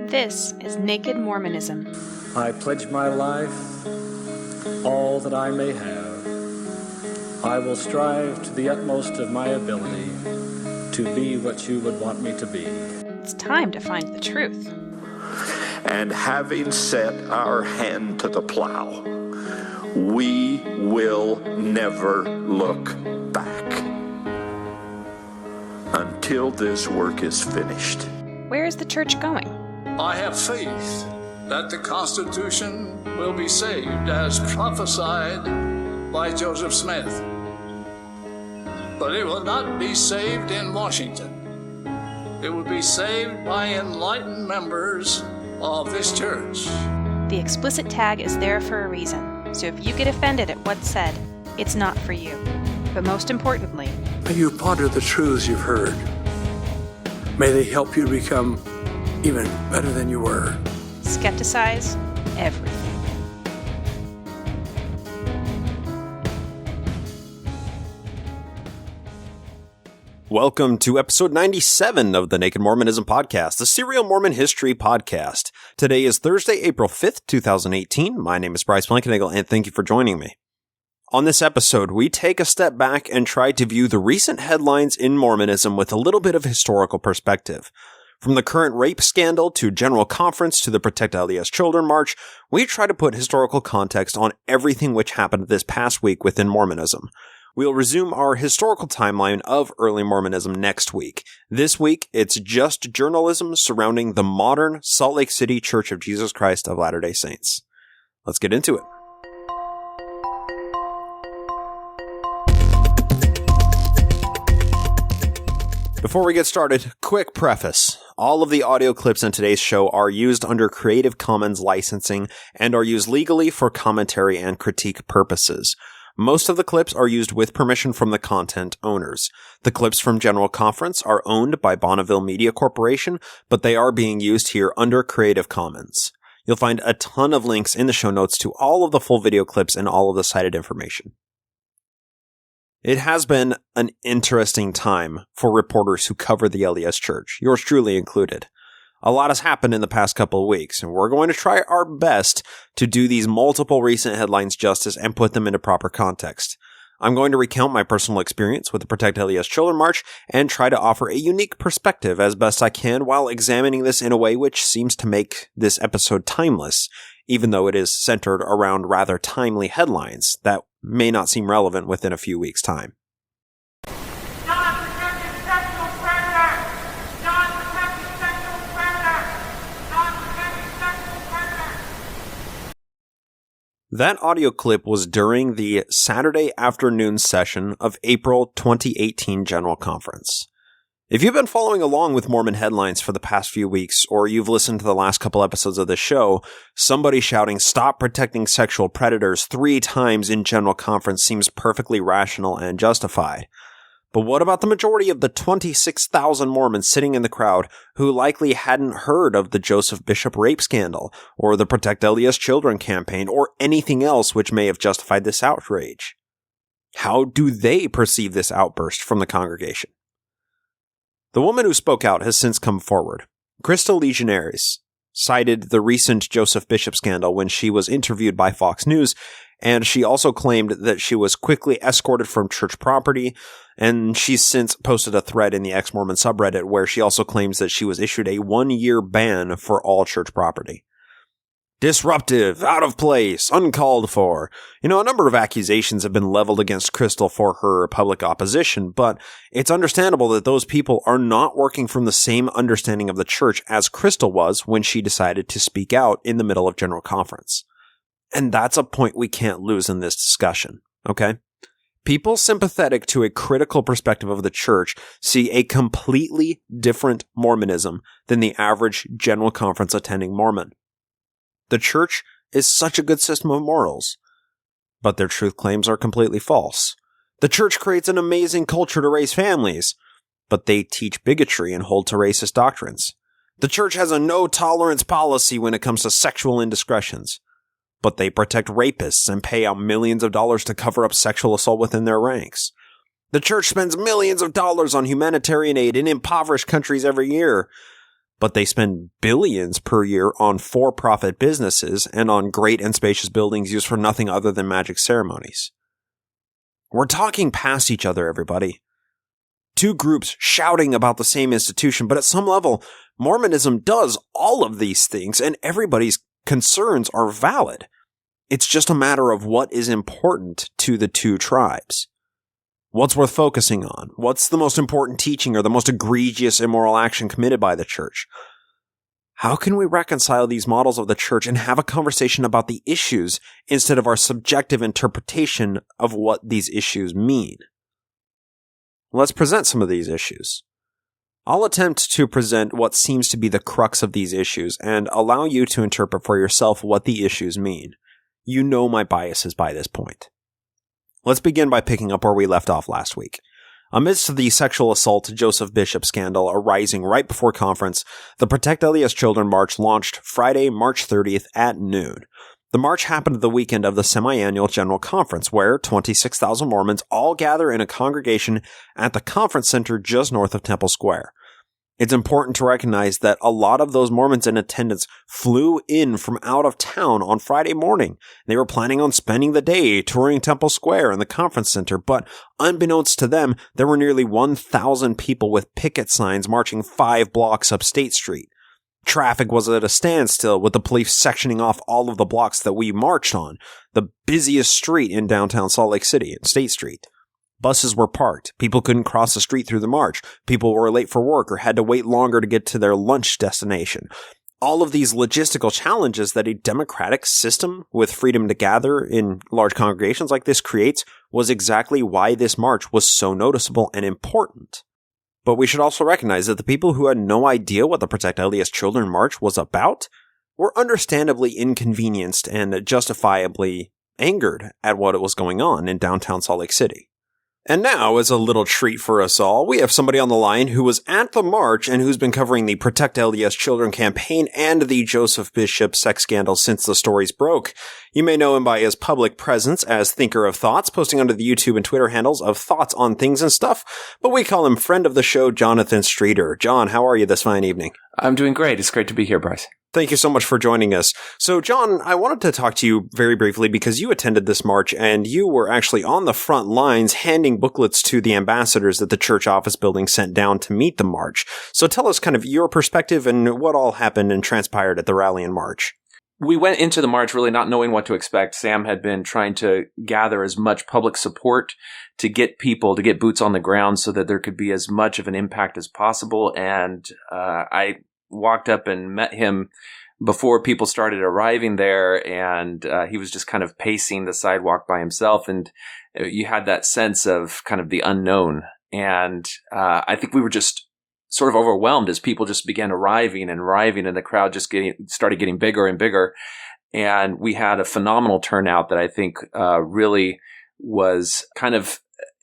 This is Naked Mormonism. I pledge my life, all that I may have. I will strive to the utmost of my ability to be what you would want me to be. It's time to find the truth. And having set our hand to the plow, we will never look back until this work is finished. Where is the church going? I have faith that the Constitution will be saved as prophesied by Joseph Smith. But it will not be saved in Washington. It will be saved by enlightened members of this church. The explicit tag is there for a reason, so if you get offended at what's said, it's not for you. But most importantly, may you ponder the truths you've heard. May they help you become even better than you were. skepticize everything. Welcome to episode 97 of the Naked Mormonism podcast, the serial Mormon history podcast. Today is Thursday, April 5th, 2018. My name is Bryce Blankenagel, and thank you for joining me. On this episode, we take a step back and try to view the recent headlines in Mormonism with a little bit of historical perspective. From the current rape scandal to General Conference to the Protect LDS Children March, we try to put historical context on everything which happened this past week within Mormonism. We'll resume our historical timeline of early Mormonism next week. This week, it's just journalism surrounding the modern Salt Lake City Church of Jesus Christ of Latter-day Saints. Let's get into it. Before we get started, quick preface. All of the audio clips in today's show are used under Creative Commons licensing and are used legally for commentary and critique purposes. Most of the clips are used with permission from the content owners. The clips from General Conference are owned by Bonneville Media Corporation, but they are being used here under Creative Commons. You'll find a ton of links in the show notes to all of the full video clips and all of the cited information. It has been an interesting time for reporters who cover the LDS Church, yours truly included. A lot has happened in the past couple of weeks, and we're going to try our best to do these multiple recent headlines justice and put them into proper context. I'm going to recount my personal experience with the Protect LDS Children March and try to offer a unique perspective as best I can while examining this in a way which seems to make this episode timeless, even though it is centered around rather timely headlines that may not seem relevant within a few weeks' time. That audio clip was during the Saturday afternoon session of April 2018 General Conference. If you've been following along with Mormon headlines for the past few weeks, or you've listened to the last couple episodes of the show, somebody shouting "Stop protecting sexual predators" 3 times in General Conference seems perfectly rational and justified. But what about the majority of the 26,000 Mormons sitting in the crowd who likely hadn't heard of the Joseph Bishop rape scandal, or the Protect LDS Children campaign, or anything else which may have justified this outrage? How do they perceive this outburst from the congregation? The woman who spoke out has since come forward. Crystal Legionnaires cited the recent Joseph Bishop scandal when she was interviewed by Fox News, and she also claimed that she was quickly escorted from church property, and she's since posted a thread in the ex-Mormon subreddit where she also claims that she was issued a 1-year ban for all church property. Disruptive, out of place, uncalled for. A number of accusations have been leveled against Crystal for her public opposition, but it's understandable that those people are not working from the same understanding of the church as Crystal was when she decided to speak out in the middle of General Conference. And that's a point we can't lose in this discussion, okay? People sympathetic to a critical perspective of the church see a completely different Mormonism than the average General Conference attending Mormon. The church is such a good system of morals, but their truth claims are completely false. The church creates an amazing culture to raise families, but they teach bigotry and hold to racist doctrines. The church has a no-tolerance policy when it comes to sexual indiscretions, but they protect rapists and pay out millions of dollars to cover up sexual assault within their ranks. The church spends millions of dollars on humanitarian aid in impoverished countries every year, but they spend billions per year on for-profit businesses and on great and spacious buildings used for nothing other than magic ceremonies. We're talking past each other, everybody. Two groups shouting about the same institution, but at some level, Mormonism does all of these things, and everybody's concerns are valid. It's just a matter of what is important to the two tribes. What's worth focusing on? What's the most important teaching or the most egregious immoral action committed by the church? How can we reconcile these models of the church and have a conversation about the issues instead of our subjective interpretation of what these issues mean? Let's present some of these issues. I'll attempt to present what seems to be the crux of these issues and allow you to interpret for yourself what the issues mean. You know my biases by this point. Let's begin by picking up where we left off last week. Amidst the sexual assault Joseph Bishop scandal arising right before conference, the Protect LDS Children March launched Friday, March 30th at noon. The march happened the weekend of the semi-annual General Conference, where 26,000 Mormons all gather in a congregation at the conference center just north of Temple Square. It's important to recognize that a lot of those Mormons in attendance flew in from out of town on Friday morning. They were planning on spending the day touring Temple Square and the conference center, but unbeknownst to them, there were nearly 1,000 people with picket signs marching 5 blocks up State Street. Traffic was at a standstill, with the police sectioning off all of the blocks that we marched on, the busiest street in downtown Salt Lake City, State Street. Buses were parked. People couldn't cross the street through the march. People were late for work or had to wait longer to get to their lunch destination. All of these logistical challenges that a democratic system with freedom to gather in large congregations like this creates was exactly why this march was so noticeable and important. But we should also recognize that the people who had no idea what the Protect LDS Children March was about were understandably inconvenienced and justifiably angered at what was going on in downtown Salt Lake City. And now, as a little treat for us all, we have somebody on the line who was at the march and who's been covering the Protect LDS Children campaign and the Joseph Bishop sex scandal since the stories broke. You may know him by his public presence as Thinker of Thoughts, posting under the YouTube and Twitter handles of Thoughts on Things and Stuff, but we call him friend of the show, Jonathan Streeter. John, how are you this fine evening? I'm doing great. It's great to be here, Bryce. Thank you so much for joining us. So, John, I wanted to talk to you very briefly because you attended this march and you were actually on the front lines handing booklets to the ambassadors that the church office building sent down to meet the march. So tell us kind of your perspective and what all happened and transpired at the rally and march. We went into the march really not knowing what to expect. Sam had been trying to gather as much public support to get people, to get boots on the ground so that there could be as much of an impact as possible. And I walked up and met him before people started arriving there, and he was just kind of pacing the sidewalk by himself, and you had that sense of kind of the unknown. And I think we were just sort of overwhelmed as people just began arriving, and the crowd just started getting bigger and bigger. And we had a phenomenal turnout that I think really was kind of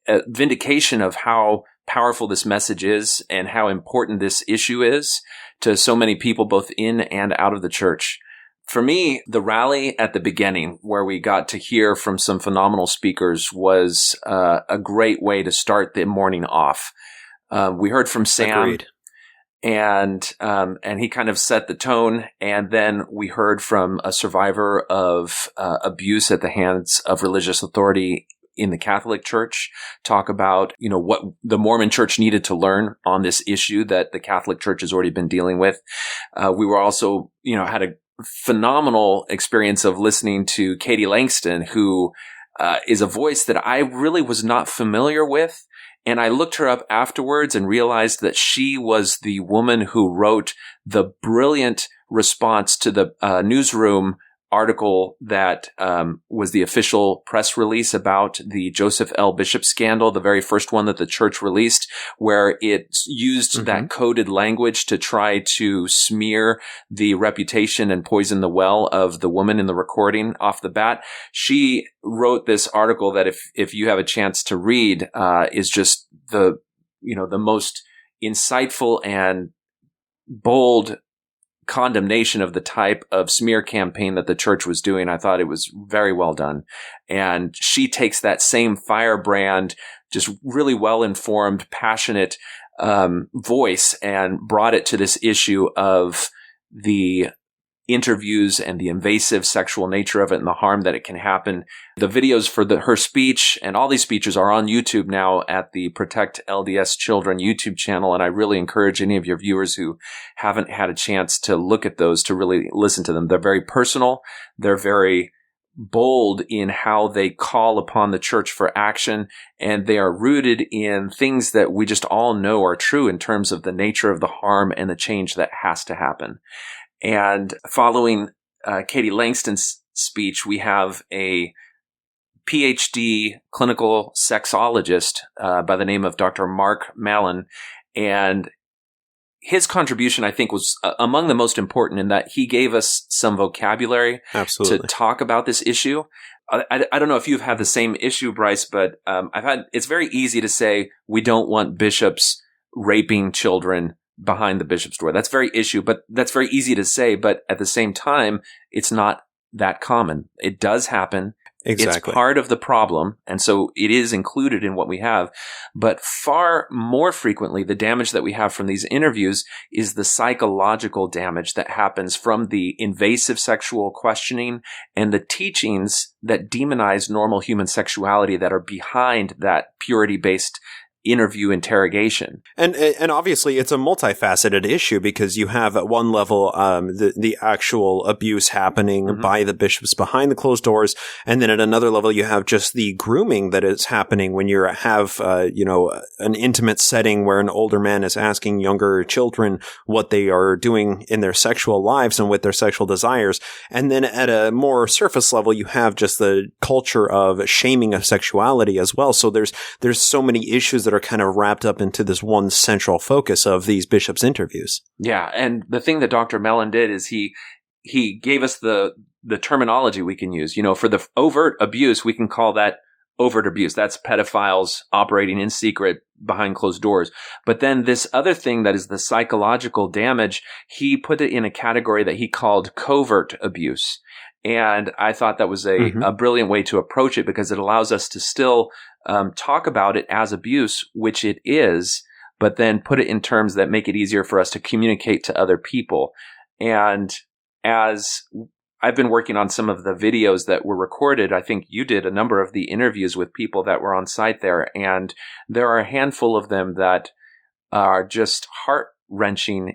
a vindication of how powerful this message is and how important this issue is to so many people, both in and out of the church. For me, the rally at the beginning, where we got to hear from some phenomenal speakers, was a great way to start the morning off. We heard from Sam. Agreed. And he kind of set the tone. And then we heard from a survivor of abuse at the hands of religious authority in the Catholic Church, talk about, what the Mormon Church needed to learn on this issue that the Catholic Church has already been dealing with. We were also, had a phenomenal experience of listening to Katie Langston, who is a voice that I really was not familiar with. And I looked her up afterwards and realized that she was the woman who wrote the brilliant response to the newsroom article that was the official press release about the Joseph L. Bishop scandal, the very first one that the church released, where it used that coded language to try to smear the reputation and poison the well of the woman in the recording off the bat. She wrote this article that if you have a chance to read, is just the most insightful and bold condemnation of the type of smear campaign that the church was doing. I thought it was very well done. And she takes that same firebrand, just really well-informed, passionate voice and brought it to this issue of the interviews and the invasive sexual nature of it and the harm that it can happen. The videos for her speech and all these speeches are on YouTube now at the Protect LDS Children YouTube channel. And I really encourage any of your viewers who haven't had a chance to look at those to really listen to them. They're very personal. They're very bold in how they call upon the church for action, and they are rooted in things that we just all know are true in terms of the nature of the harm and the change that has to happen. And following Katie Langston's speech, we have a PhD clinical sexologist by the name of Dr. Mark Mallon, and his contribution, I think, was among the most important in that he gave us some vocabulary to talk about this issue. I don't know if you've had the same issue, Bryce, but it's very easy to say we don't want bishops raping children behind the bishop's door. That's very easy to say, but at the same time, it's not that common. It does happen. Exactly. It's part of the problem, and so it is included in what we have. But far more frequently, the damage that we have from these interviews is the psychological damage that happens from the invasive sexual questioning and the teachings that demonize normal human sexuality that are behind that purity-based interview interrogation. And obviously it's a multifaceted issue because you have at one level the actual abuse happening by the bishops behind the closed doors, and then at another level you have just the grooming that is happening when you have an intimate setting where an older man is asking younger children what they are doing in their sexual lives and with their sexual desires. And then at a more surface level you have just the culture of shaming of sexuality as well. So there's so many issues that are kind of wrapped up into this one central focus of these bishops' interviews. Yeah, and the thing that Dr. Mellon did is he gave us the terminology we can use. For the overt abuse, we can call that overt abuse. That's pedophiles operating in secret behind closed doors. But then this other thing that is the psychological damage, he put it in a category that he called covert abuse. And I thought that was a brilliant way to approach it because it allows us to still talk about it as abuse, which it is, but then put it in terms that make it easier for us to communicate to other people. And as I've been working on some of the videos that were recorded, I think you did a number of the interviews with people that were on site there, and there are a handful of them that are just heart-wrenching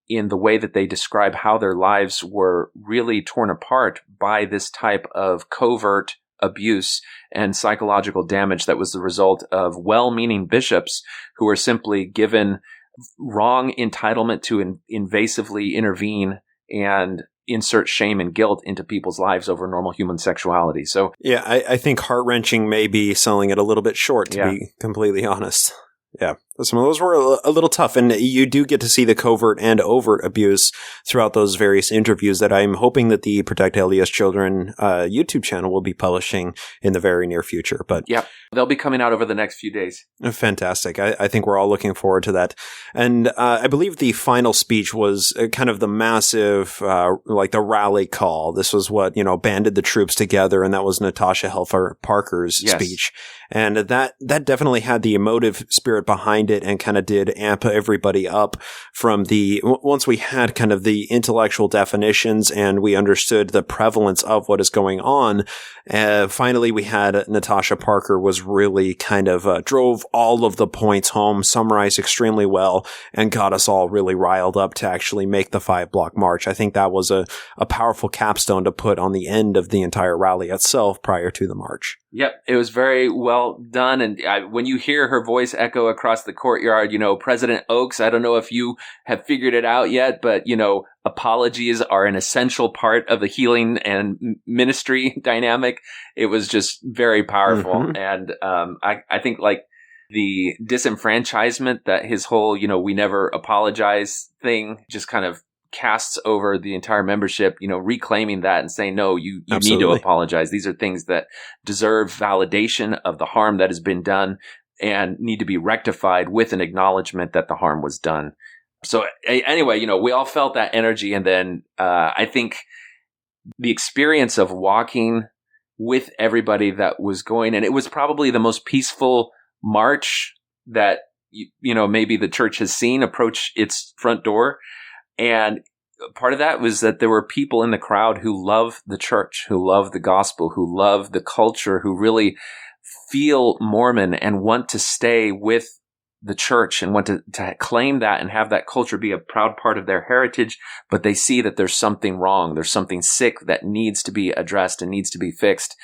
in the way that they describe how their lives were really torn apart by this type of covert abuse and psychological damage that was the result of well-meaning bishops who were simply given wrong entitlement to invasively intervene and insert shame and guilt into people's lives over normal human sexuality. So yeah, I think heart-wrenching may be selling it a little bit short, to be completely honest. Yeah, some of those were a little tough, and you do get to see the covert and overt abuse throughout those various interviews that I'm hoping that the Protect LDS Children YouTube channel will be publishing in the very near future. But yeah, they'll be coming out over the next few days. Fantastic. I think we're all looking forward to that. And I believe the final speech was kind of the massive, like the rally call. This was what, banded the troops together, and that was Natasha Helfer Parker's speech. And that definitely had the emotive spirit behind it and kind of did amp everybody up from once we had kind of the intellectual definitions and we understood the prevalence of what is going on. Finally, we had Natasha Parker was really kind of drove all of the points home, summarized extremely well, and got us all really riled up to actually make the 5-block march. I think that was a powerful capstone to put on the end of the entire rally itself prior to the march. Yep, it was very well done. And when you hear her voice echo across the courtyard, President Oaks, I don't know if you have figured it out yet, but, apologies are an essential part of the healing and ministry dynamic. It was just very powerful. And I think like the disenfranchisement that his whole, we never apologize thing just kind of casts over the entire membership, reclaiming that and saying, no, you need to apologize. These are things that deserve validation of the harm that has been done and need to be rectified with an acknowledgement that the harm was done. So anyway, we all felt that energy. And then I think the experience of walking with everybody that was going, and it was probably the most peaceful march that maybe the church has seen approach its front door. And part of that was that there were people in the crowd who love the church, who love the gospel, who love the culture, who really feel Mormon and want to stay with the church and want to claim that and have that culture be a proud part of their heritage. But they see that there's something wrong. There's something sick that needs to be addressed and needs to be fixed.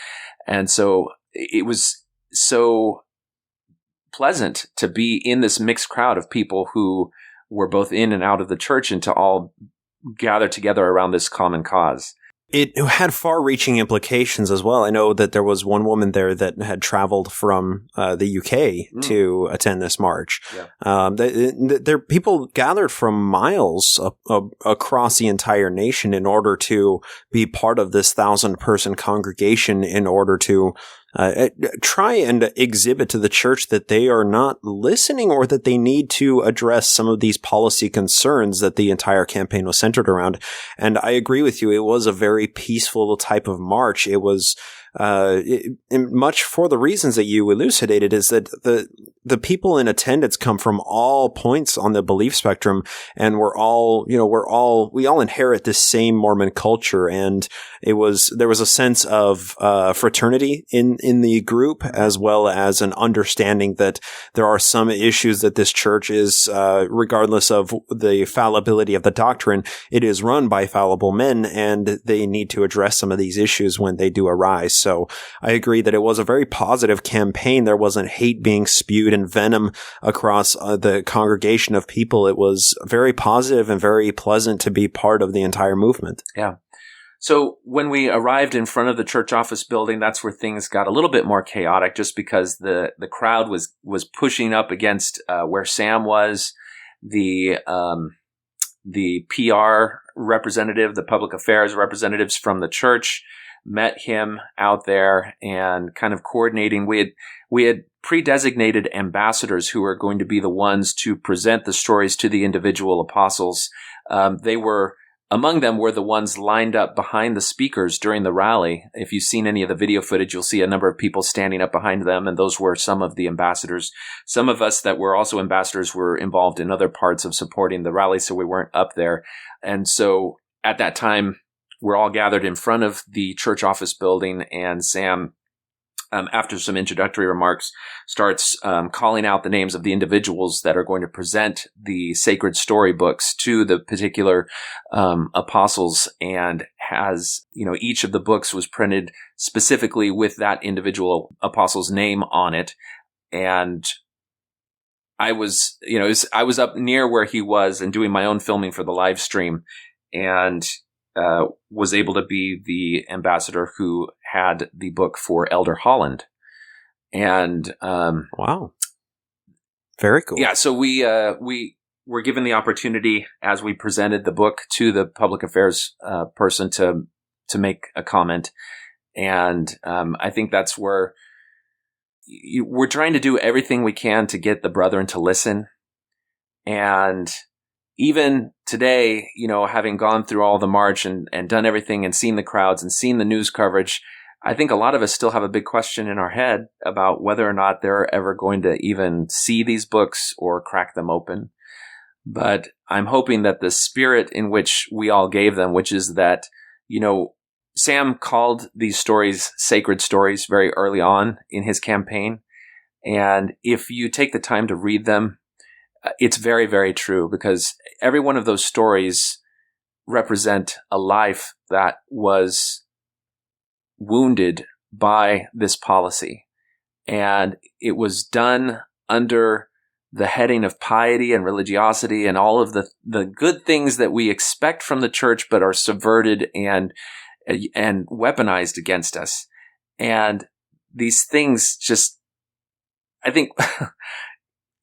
And so it was so pleasant to be in this mixed crowd of people who were both in and out of the church and to all gather together around this common cause. It had far-reaching implications as well. I know that there was one woman there that had traveled from the UK to attend this march. Yeah. People gathered from miles across the entire nation in order to be part of this 1,000-person congregation in order to try and exhibit to the church that they are not listening or that they need to address some of these policy concerns that the entire campaign was centered around. And I agree with you. It was a very peaceful type of march. It was much for the reasons that you elucidated, is that the people in attendance come from all points on the belief spectrum, and we all inherit this same Mormon culture. And there was a sense of fraternity in the group, as well as an understanding that there are some issues that this church is, regardless of the fallibility of the doctrine, it is run by fallible men, and they need to address some of these issues when they do arise. So I agree that it was a very positive campaign. There wasn't hate being spewed and venom across the congregation of people. It was very positive and very pleasant to be part of the entire movement. Yeah. So when we arrived in front of the church office building, that's where things got a little bit more chaotic, just because the crowd was pushing up against where Sam was. The PR representative, the public affairs representatives from the church met him out there and kind of coordinating. We had pre-designated ambassadors who were going to be the ones to present the stories to the individual apostles. Among them were the ones lined up behind the speakers during the rally. If you've seen any of the video footage, you'll see a number of people standing up behind them, and those were some of the ambassadors. Some of us that were also ambassadors were involved in other parts of supporting the rally, so we weren't up there. And so at that time, we're all gathered in front of the church office building, and Sam, after some introductory remarks, starts calling out the names of the individuals that are going to present the sacred storybooks to the particular apostles, and has, each of the books was printed specifically with that individual apostle's name on it. And I was up near where he was and doing my own filming for the live stream, and was able to be the ambassador who had the book for Elder Holland. And wow, very cool. Yeah, so we were given the opportunity as we presented the book to the public affairs person to make a comment, and I think that's where we're trying to do everything we can to get the brethren to listen. And even today, having gone through all the march and done everything and seen the crowds and seen the news coverage, I think a lot of us still have a big question in our head about whether or not they're ever going to even see these books or crack them open. But I'm hoping that the spirit in which we all gave them, which is that, Sam called these stories sacred stories very early on in his campaign. And if you take the time to read them, it's very, very true, because every one of those stories represent a life that was wounded by this policy. And it was done under the heading of piety and religiosity and all of the good things that we expect from the church, but are subverted and weaponized against us. And these things just, I think...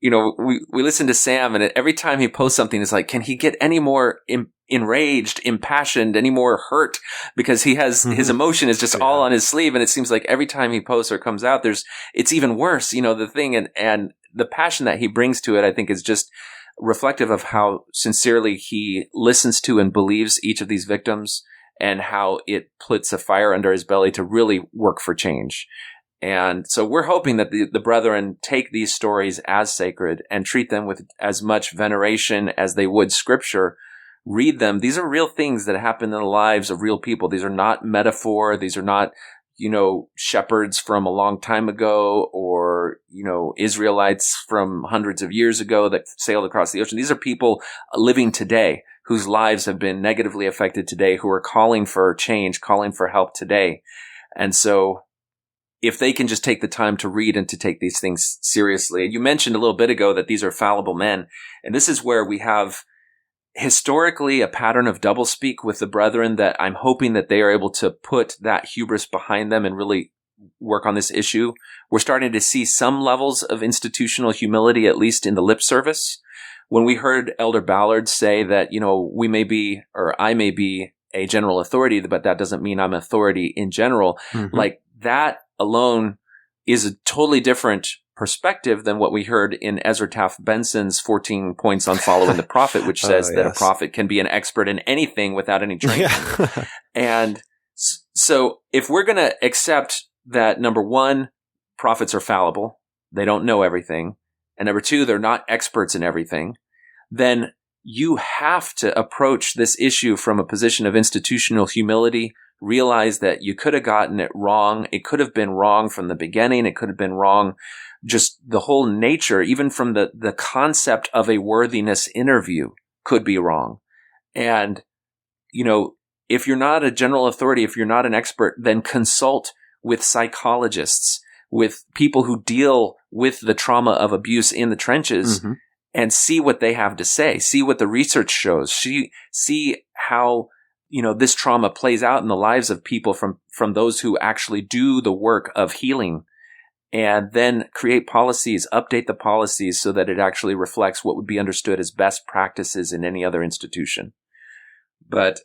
we listen to Sam, and every time he posts something, it's like, can he get any more enraged, impassioned, any more hurt? Because he has his emotion is just all on his sleeve, and it seems like every time he posts or comes out, it's even worse. The thing and the passion that he brings to it, I think, is just reflective of how sincerely he listens to and believes each of these victims, and how it puts a fire under his belly to really work for change. And so we're hoping that the brethren take these stories as sacred and treat them with as much veneration as they would Scripture. Read them. These are real things that happen in the lives of real people. These are not metaphor. These are not, shepherds from a long time ago or, Israelites from hundreds of years ago that sailed across the ocean. These are people living today whose lives have been negatively affected today, who are calling for change, calling for help today. And so if they can just take the time to read and to take these things seriously. You mentioned a little bit ago that these are fallible men. And this is where we have historically a pattern of doublespeak with the brethren that I'm hoping that they are able to put that hubris behind them and really work on this issue. We're starting to see some levels of institutional humility, at least in the lip service. When we heard Elder Ballard say that, we may be, or I may be a general authority, but that doesn't mean I'm authority in general. Mm-hmm. Like that alone is a totally different perspective than what we heard in Ezra Taft Benson's 14 points on following the prophet, which says that a prophet can be an expert in anything without any training. Yeah. And so if we're going to accept that, number one, prophets are fallible, they don't know everything, and number two, they're not experts in everything, then you have to approach this issue from a position of institutional humility. Realize that you could have gotten it wrong. It could have been wrong from the beginning. It could have been wrong. Just the whole nature, even from the concept of a worthiness interview could be wrong. And, if you're not a general authority, if you're not an expert, then consult with psychologists, with people who deal with the trauma of abuse in the trenches, mm-hmm. and see what they have to say. See what the research shows. See how this trauma plays out in the lives of people from those who actually do the work of healing, and then create policies, update the policies so that it actually reflects what would be understood as best practices in any other institution. But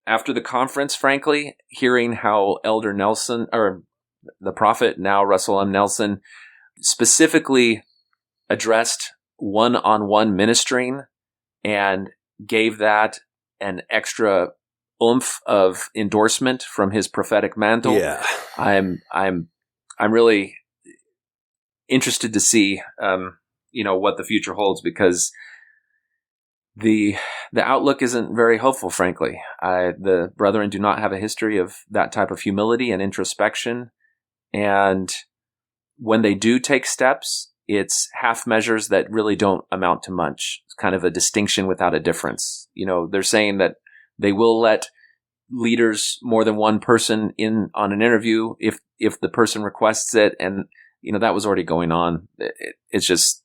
after the conference, frankly, hearing how Elder Nelson, or the prophet, now Russell M. Nelson, specifically addressed one-on-one ministering and gave that an extra oomph of endorsement from his prophetic mantle. Yeah. I'm really interested to see, what the future holds, because the outlook isn't very hopeful, frankly. The brethren do not have a history of that type of humility and introspection. And when they do take steps, it's half measures that really don't amount to much. It's kind of a distinction without a difference. They're saying that they will let leaders, more than one person, in on an interview if the person requests it, and that was already going on. It's just,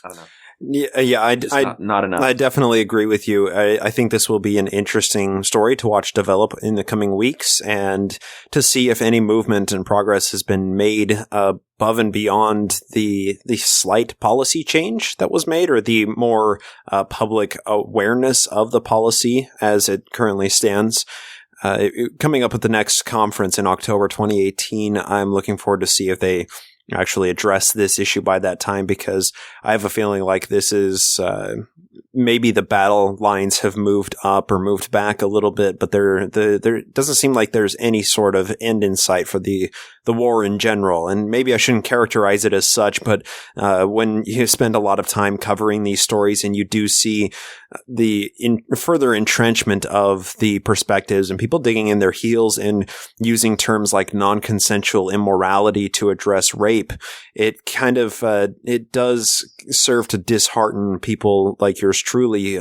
I don't know. Yeah, not enough. I definitely agree with you. I think this will be an interesting story to watch develop in the coming weeks, and to see if any movement and progress has been made above and beyond the slight policy change that was made, or the more public awareness of the policy as it currently stands. Coming up at the next conference in October 2018, I'm looking forward to see if they actually address this issue by that time, because I have a feeling like this is maybe the battle lines have moved up or moved back a little bit, but there doesn't seem like there's any sort of end in sight for the war in general. And maybe I shouldn't characterize it as such, but when you spend a lot of time covering these stories and you do see the further entrenchment of the perspectives and people digging in their heels and using terms like non-consensual immorality to address rape, it kind of it does serve to dishearten people like yours truly,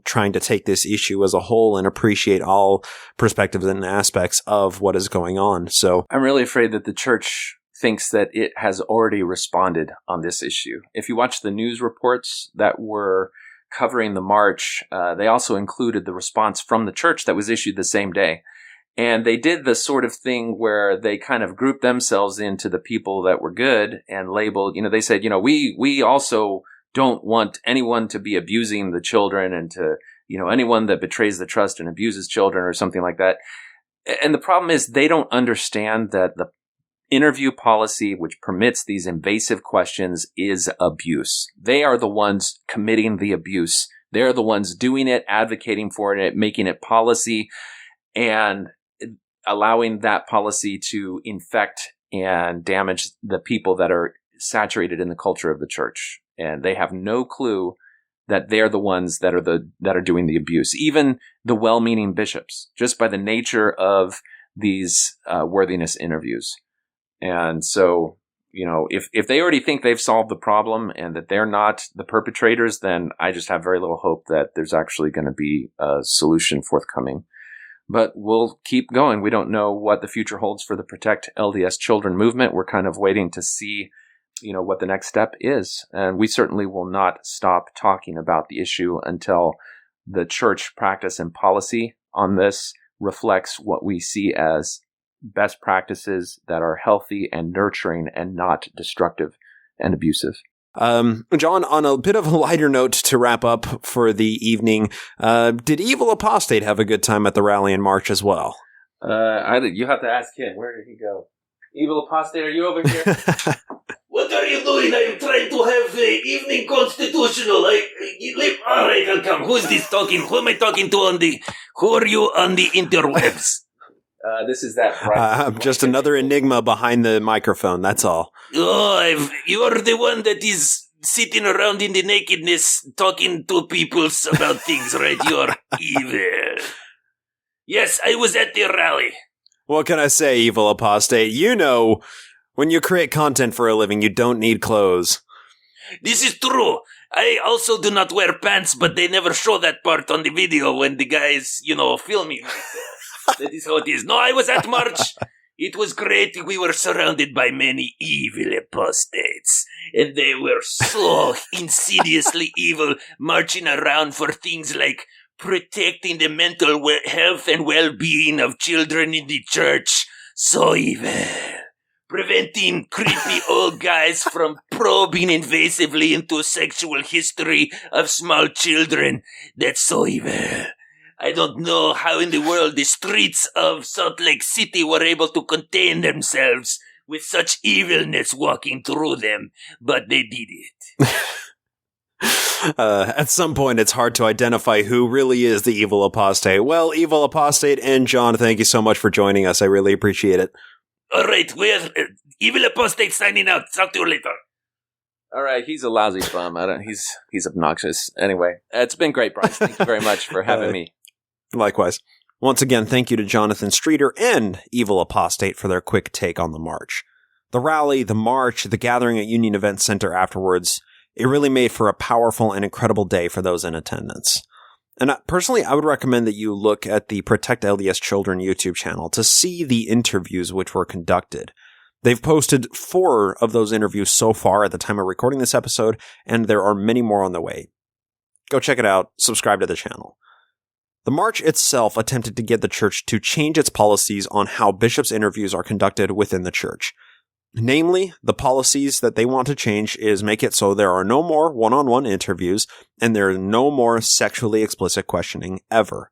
trying to take this issue as a whole and appreciate all perspectives and aspects of what is going on. So I'm really afraid that the church thinks that it has already responded on this issue. If you watch the news reports that were covering the march, they also included the response from the church that was issued the same day. And they did the sort of thing where they kind of grouped themselves into the people that were good and labeled, they said, we also don't want anyone to be abusing the children, and to, anyone that betrays the trust and abuses children or something like that. And the problem is they don't understand that the interview policy, which permits these invasive questions, is abuse. They are the ones committing the abuse. They're the ones doing it, advocating for it, making it policy, and allowing that policy to infect and damage the people that are saturated in the culture of the church. And they have no clue that they're the ones that are doing the abuse. Even the well-meaning bishops, just by the nature of these worthiness interviews. And so, if they already think they've solved the problem and that they're not the perpetrators, then I just have very little hope that there's actually going to be a solution forthcoming. But we'll keep going. We don't know what the future holds for the Protect LDS Children movement. We're kind of waiting to see, what the next step is. And we certainly will not stop talking about the issue until the church practice and policy on this reflects what we see as best practices that are healthy and nurturing and not destructive and abusive. John, on a bit of a lighter note to wrap up for the evening, did Evil Apostate have a good time at the rally in March as well? You have to ask him. Where did he go? Evil Apostate, are you over here? What are you doing? I'm trying to have the evening constitutional. All right, I'll come. Who's this talking? Who am I talking to who are you on the interwebs? This is that. I'm just another enigma behind the microphone. That's all. Oh, you are the one that is sitting around in the nakedness talking to people about things, right? You're evil. Yes, I was at the rally. What can I say, Evil Apostate? When you create content for a living, you don't need clothes. This is true. I also do not wear pants, but they never show that part on the video when the guys, filming myself. That is how it is. No, I was at March. It was great. We were surrounded by many evil apostates. And they were so insidiously evil, marching around for things like protecting the mental health and well-being of children in the church. So evil. Preventing creepy old guys from probing invasively into sexual history of small children. That's so evil. I don't know how in the world the streets of Salt Lake City were able to contain themselves with such evilness walking through them, but they did it. At some point, it's hard to identify who really is the Evil Apostate. Well, Evil Apostate and John, thank you so much for joining us. I really appreciate it. All right, we're Evil Apostate signing out. Talk to you later. All right, he's a lousy bum. He's obnoxious. Anyway, it's been great, Bryce. Thank you very much for having me. Likewise. Once again, thank you to Jonathan Streeter and Evil Apostate for their quick take on the march. The rally, the march, the gathering at Union Event Center afterwards, it really made for a powerful and incredible day for those in attendance. And personally, I would recommend that you look at the Protect LDS Children YouTube channel to see the interviews which were conducted. They've posted 4 of those interviews so far at the time of recording this episode, and there are many more on the way. Go check it out, subscribe to the channel. The march itself attempted to get the church to change its policies on how bishops' interviews are conducted within the church. Namely, the policies that they want to change is make it so there are no more one-on-one interviews and there is no more sexually explicit questioning ever.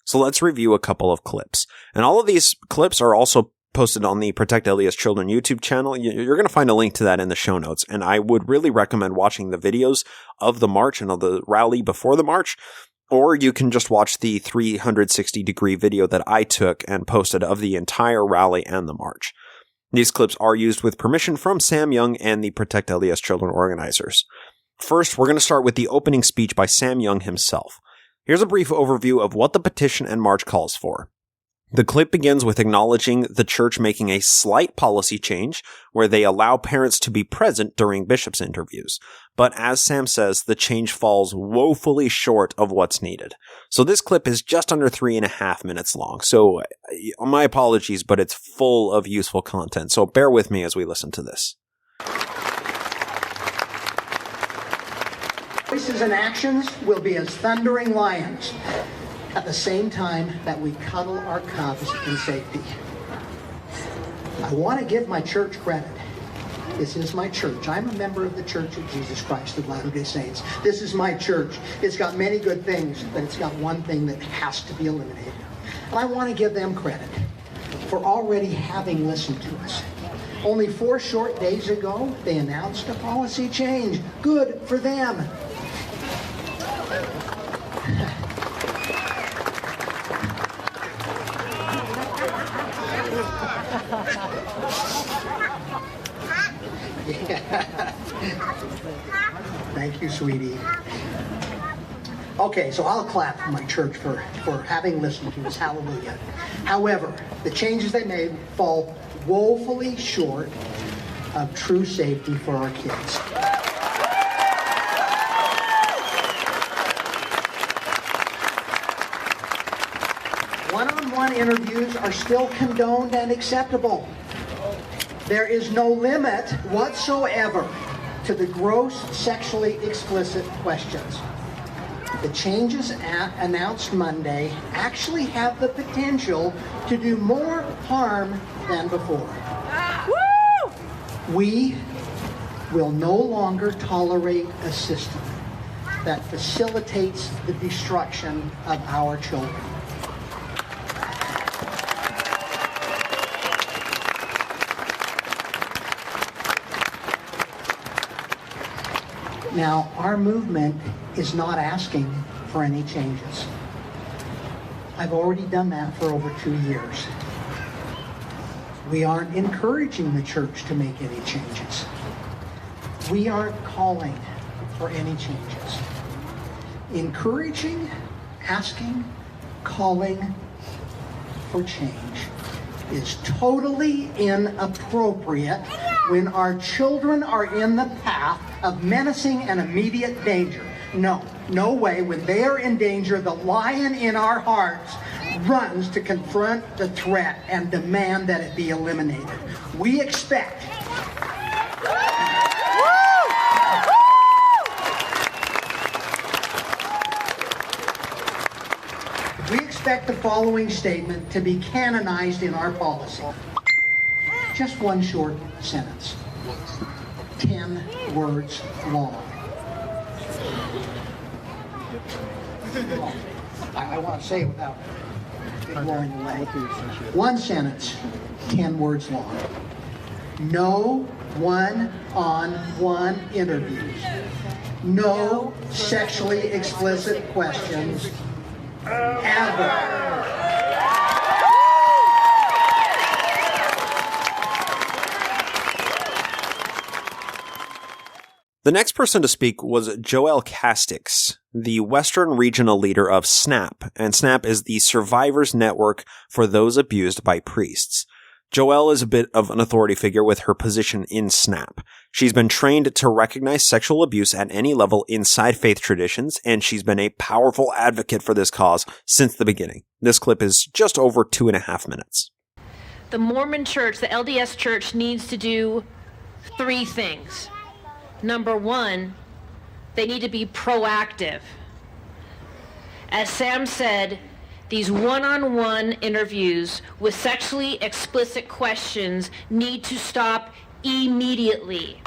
So let's review a couple of clips. And all of these clips are also posted on the Protect LDS Children YouTube channel. You're going to find a link to that in the show notes. And I would really recommend watching the videos of the march and of the rally before the march. Or you can just watch the 360-degree video that I took and posted of the entire rally and the march. These clips are used with permission from Sam Young and the Protect LDS Children organizers. First, we're going to start with the opening speech by Sam Young himself. Here's a brief overview of what the petition and march calls for. The clip begins with acknowledging the church making a slight policy change where they allow parents to be present during bishops' interviews. But as Sam says, the change falls woefully short of what's needed. So this clip is just under 3.5 minutes long. So my apologies, but it's full of useful content. So bear with me as we listen to this. Voices and actions will be as thundering lions at the same time that we cuddle our cubs in safety. I want to give my church credit. This is my church. I'm a member of the Church of Jesus Christ of Latter-day Saints. This is my church. It's got many good things, but it's got one thing that has to be eliminated. And I want to give them credit for already having listened to us. Only 4 short days ago, they announced a policy change. Good for them. Thank you, sweetie. Okay, so I'll clap for my church for having listened to us. Hallelujah. However, the changes they made fall woefully short of true safety for our kids. One-on-one interviews are still condoned and acceptable. There is no limit whatsoever to the gross sexually explicit questions. The changes announced Monday actually have the potential to do more harm than before. Woo! We will no longer tolerate a system that facilitates the destruction of our children. Now, our movement is not asking for any changes. I've already done that for over 2 years. We aren't encouraging the church to make any changes. We aren't calling for any changes. Encouraging, asking, calling for change is totally inappropriate when our children are in the path of menacing and immediate danger. No way. When they are in danger, the lion in our hearts runs to confront the threat and demand that it be eliminated. We expect the following statement to be canonized in our policy. Just one short sentence. 10 words long. I want to say it without blowing away. One sentence, 10 words long. No one-on-one interviews. No sexually explicit questions. Ever. The next person to speak was Joel Castix, the Western Regional leader of SNAP, and SNAP is the Survivors Network for those abused by priests. Joelle is a bit of an authority figure with her position in SNAP. She's been trained to recognize sexual abuse at any level inside faith traditions, and she's been a powerful advocate for this cause since the beginning. This clip is just over 2.5 minutes. The Mormon Church, the LDS Church, needs to do 3 things. Number 1, they need to be proactive. As Sam said, these one-on-one interviews with sexually explicit questions need to stop immediately.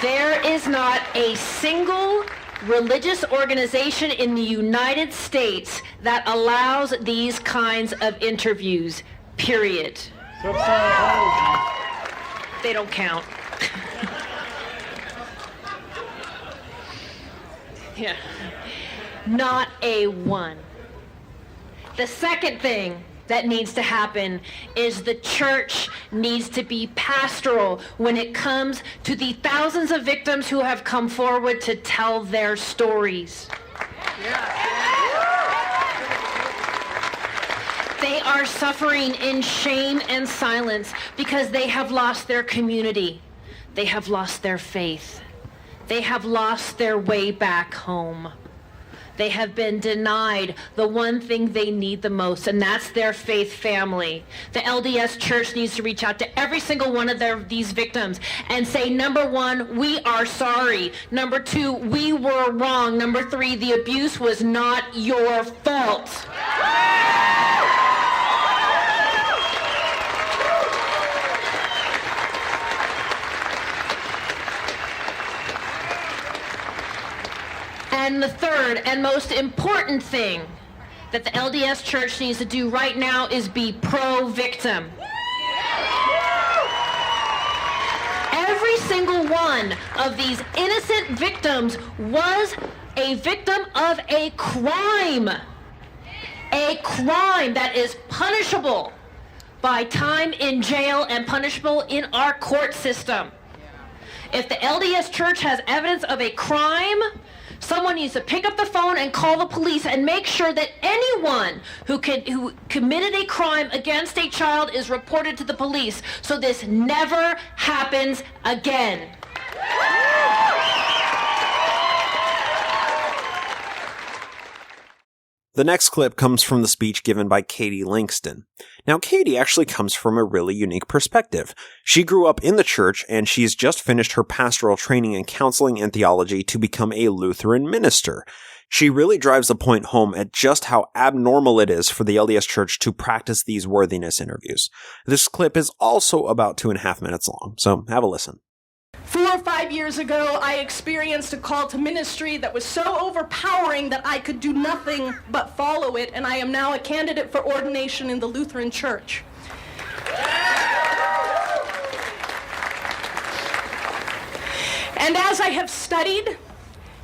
There is not a single religious organization in the United States that allows these kinds of interviews, period. They don't count. Yeah, not a one. The second thing that needs to happen is the church needs to be pastoral when it comes to the thousands of victims who have come forward to tell their stories. They are suffering in shame and silence because they have lost their community. They have lost their faith. They have lost their way back home. They have been denied the one thing they need the most, and that's their faith family. The LDS Church needs to reach out to every single one of these victims and say, number 1, we are sorry. Number 2, we were wrong. Number 3, the abuse was not your fault. And the third and most important thing that the LDS Church needs to do right now is be pro-victim. Every single one of these innocent victims was a victim of a crime that is punishable by time in jail and punishable in our court system. If the LDS Church has evidence of a crime, someone needs to pick up the phone and call the police and make sure that anyone who committed a crime against a child is reported to the police, so this never happens again. The next clip comes from the speech given by Katie Langston. Now, Katie actually comes from a really unique perspective. She grew up in the church, and she's just finished her pastoral training in counseling and theology to become a Lutheran minister. She really drives the point home at just how abnormal it is for the LDS Church to practice these worthiness interviews. This clip is also about 2.5 minutes long, so have a listen. 4 or 5 years ago, I experienced a call to ministry that was so overpowering that I could do nothing but follow it, and I am now a candidate for ordination in the Lutheran Church. And as I have studied,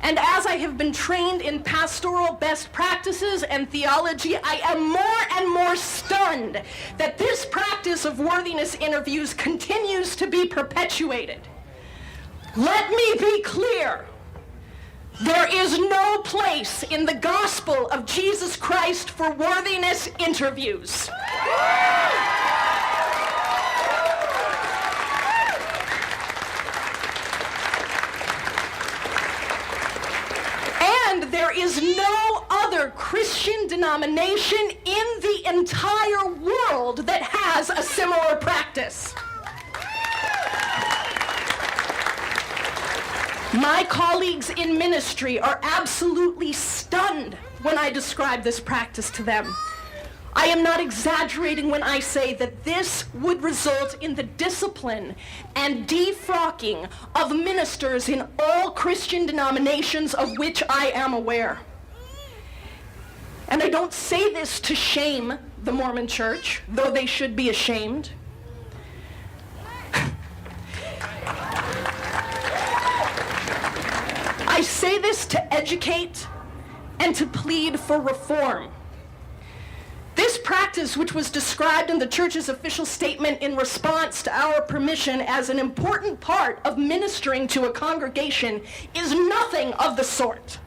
and as I have been trained in pastoral best practices and theology, I am more and more stunned that this practice of worthiness interviews continues to be perpetuated. Let me be clear. There is no place in the gospel of Jesus Christ for worthiness interviews. And there is no other Christian denomination in the entire world that has a similar practice. My colleagues in ministry are absolutely stunned when I describe this practice to them. I am not exaggerating when I say that this would result in the discipline and defrocking of ministers in all Christian denominations of which I am aware. And I don't say this to shame the Mormon Church, though they should be ashamed. I say this to educate and to plead for reform. This practice, which was described in the church's official statement in response to our permission as an important part of ministering to a congregation, is nothing of the sort.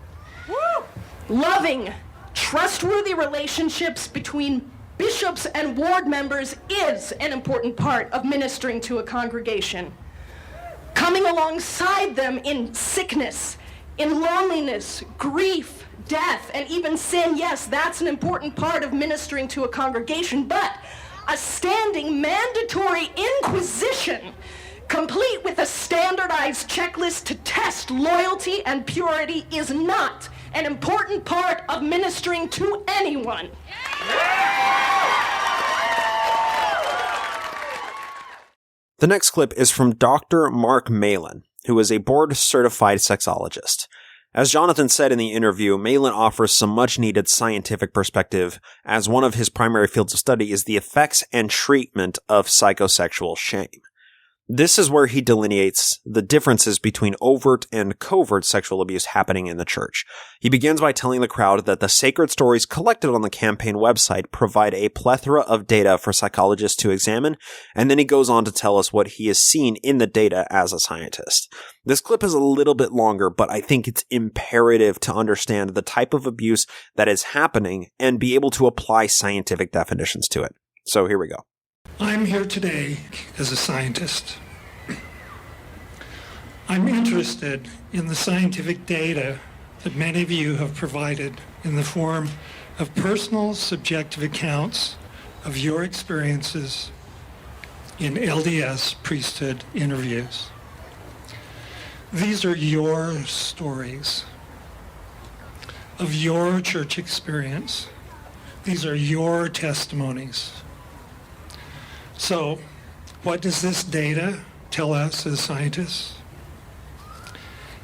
Loving, trustworthy relationships between bishops and ward members is an important part of ministering to a congregation. Coming alongside them in sickness, in loneliness, grief, death, and even sin, yes, that's an important part of ministering to a congregation, but a standing mandatory inquisition, complete with a standardized checklist to test loyalty and purity, is not an important part of ministering to anyone. The next clip is from Dr. Mark Malin, who is a board-certified sexologist. As Jonathan said in the interview, Malin offers some much-needed scientific perspective, as one of his primary fields of study is the effects and treatment of psychosexual shame. This is where he delineates the differences between overt and covert sexual abuse happening in the church. He begins by telling the crowd that the sacred stories collected on the campaign website provide a plethora of data for psychologists to examine, and then he goes on to tell us what he has seen in the data as a scientist. This clip is a little bit longer, but I think it's imperative to understand the type of abuse that is happening and be able to apply scientific definitions to it. So here we go. I'm here today as a scientist. I'm interested in the scientific data that many of you have provided in the form of personal subjective accounts of your experiences in LDS priesthood interviews. These are your stories of your church experience. These are your testimonies. So, what does this data tell us as scientists?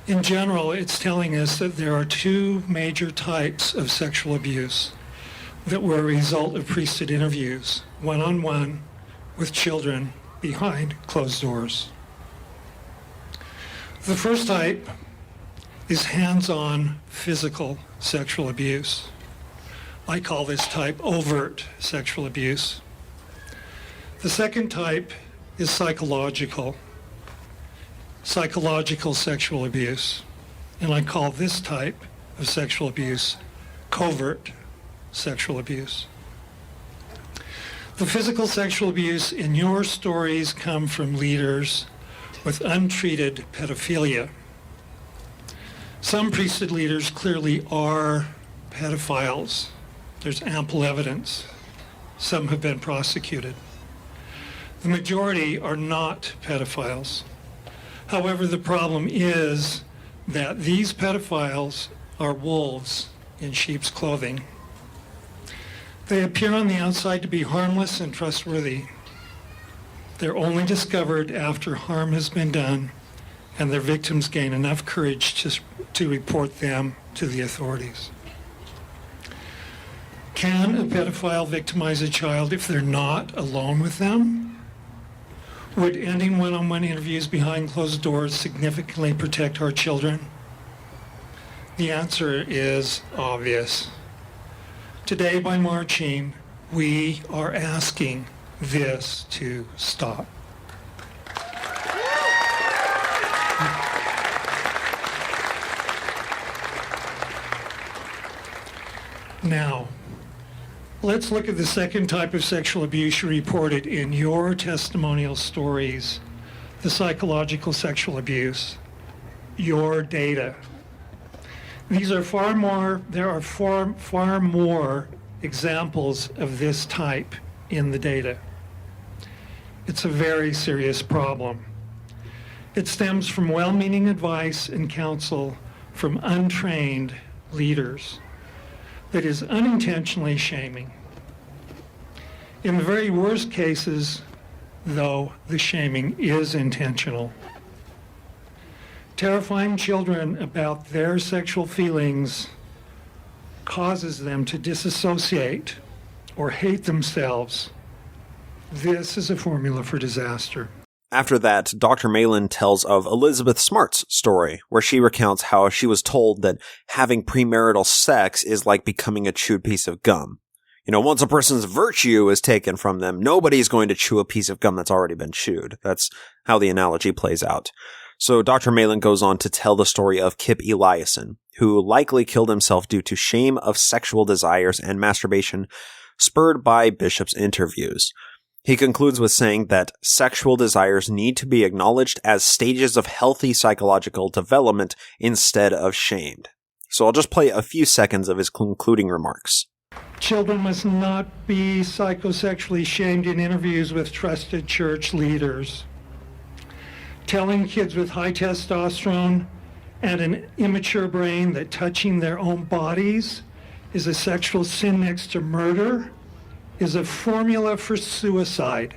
In general, it's telling us that there are two major types of sexual abuse that were a result of priesthood interviews, one-on-one with children behind closed doors. The first type is hands-on physical sexual abuse. I call this type overt sexual abuse. The second type is psychological sexual abuse. And I call this type of sexual abuse covert sexual abuse. The physical sexual abuse in your stories come from leaders with untreated pedophilia. Some priesthood leaders clearly are pedophiles. There's ample evidence. Some have been prosecuted. The majority are not pedophiles. However, the problem is that these pedophiles are wolves in sheep's clothing. They appear on the outside to be harmless and trustworthy. They're only discovered after harm has been done and their victims gain enough courage to report them to the authorities. Can a pedophile victimize a child if they're not alone with them? Would ending one-on-one interviews behind closed doors significantly protect our children? The answer is obvious. Today, by marching, we are asking this to stop. Now, let's look at the second type of sexual abuse you reported in your testimonial stories, the psychological sexual abuse, your data. There are far more examples of this type in the data. It's a very serious problem. It stems from well-meaning advice and counsel from untrained leaders that is unintentionally shaming. In the very worst cases, though, the shaming is intentional. Terrifying children about their sexual feelings causes them to disassociate or hate themselves. This is a formula for disaster. After that, Dr. Malin tells of Elizabeth Smart's story, where she recounts how she was told that having premarital sex is like becoming a chewed piece of gum. You know, once a person's virtue is taken from them, nobody's going to chew a piece of gum that's already been chewed. That's how the analogy plays out. So Dr. Malin goes on to tell the story of Kip Eliason, who likely killed himself due to shame of sexual desires and masturbation spurred by Bishop's interviews. He concludes with saying that sexual desires need to be acknowledged as stages of healthy psychological development instead of shamed. So I'll just play a few seconds of his concluding remarks. Children must not be psychosexually shamed in interviews with trusted church leaders. Telling kids with high testosterone and an immature brain that touching their own bodies is a sexual sin next to murder is a formula for suicide.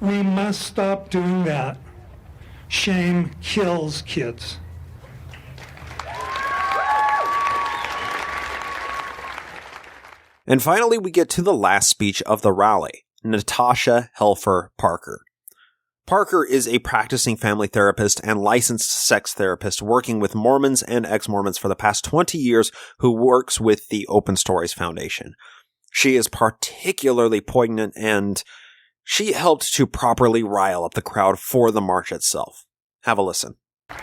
We must stop doing that. Shame kills kids. And finally, we get to the last speech of the rally, Natasha Helfer Parker. Parker is a practicing family therapist and licensed sex therapist working with Mormons and ex-Mormons for the past 20 years who works with the Open Stories Foundation. She is particularly poignant, and she helped to properly rile up the crowd for the march itself. Have a listen.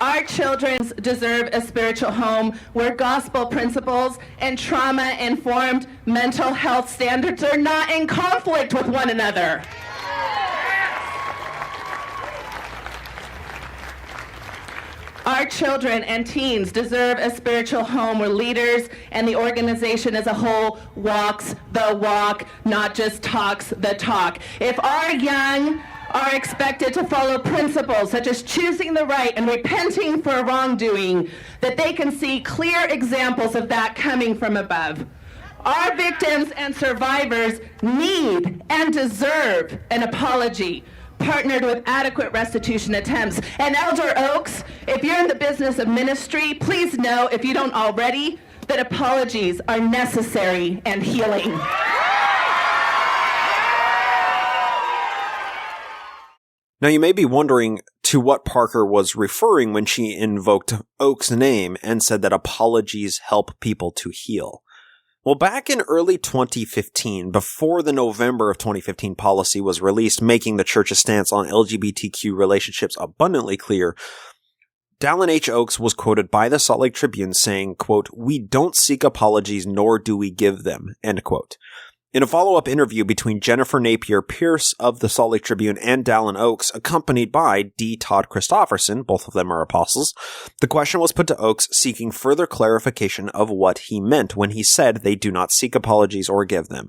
Our children deserve a spiritual home where gospel principles and trauma-informed mental health standards are not in conflict with one another. Our children and teens deserve a spiritual home where leaders and the organization as a whole walks the walk, not just talks the talk. If our young are expected to follow principles such as choosing the right and repenting for wrongdoing, that they can see clear examples of that coming from above. Our victims and survivors need and deserve an apology, partnered with adequate restitution attempts. And Elder Oaks, if you're in the business of ministry, please know, if you don't already, that apologies are necessary and healing. Now, you may be wondering to what Parker was referring when she invoked Oak's name and said that apologies help people to heal. Well, back in early 2015, before the November of 2015 policy was released, making the church's stance on LGBTQ relationships abundantly clear, Dallin H. Oaks was quoted by the Salt Lake Tribune saying, quote, "We don't seek apologies, nor do we give them," end quote. In a follow-up interview between Jennifer Napier Pierce of the Salt Lake Tribune and Dallin Oaks, accompanied by D. Todd Christofferson, both of them are apostles, the question was put to Oaks seeking further clarification of what he meant when he said they do not seek apologies or give them.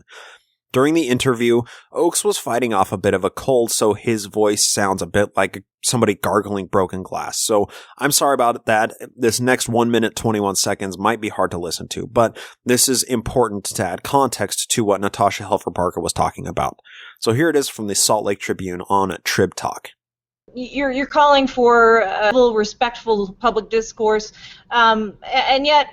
During the interview, Oaks was fighting off a bit of a cold, so his voice sounds a bit like somebody gargling broken glass. So I'm sorry about that. This next 1 minute, 21 seconds might be hard to listen to, but this is important to add context to what Natasha Helfer Parker was talking about. So here it is from the Salt Lake Tribune on Trib Talk. You're calling for respectful public discourse, and yet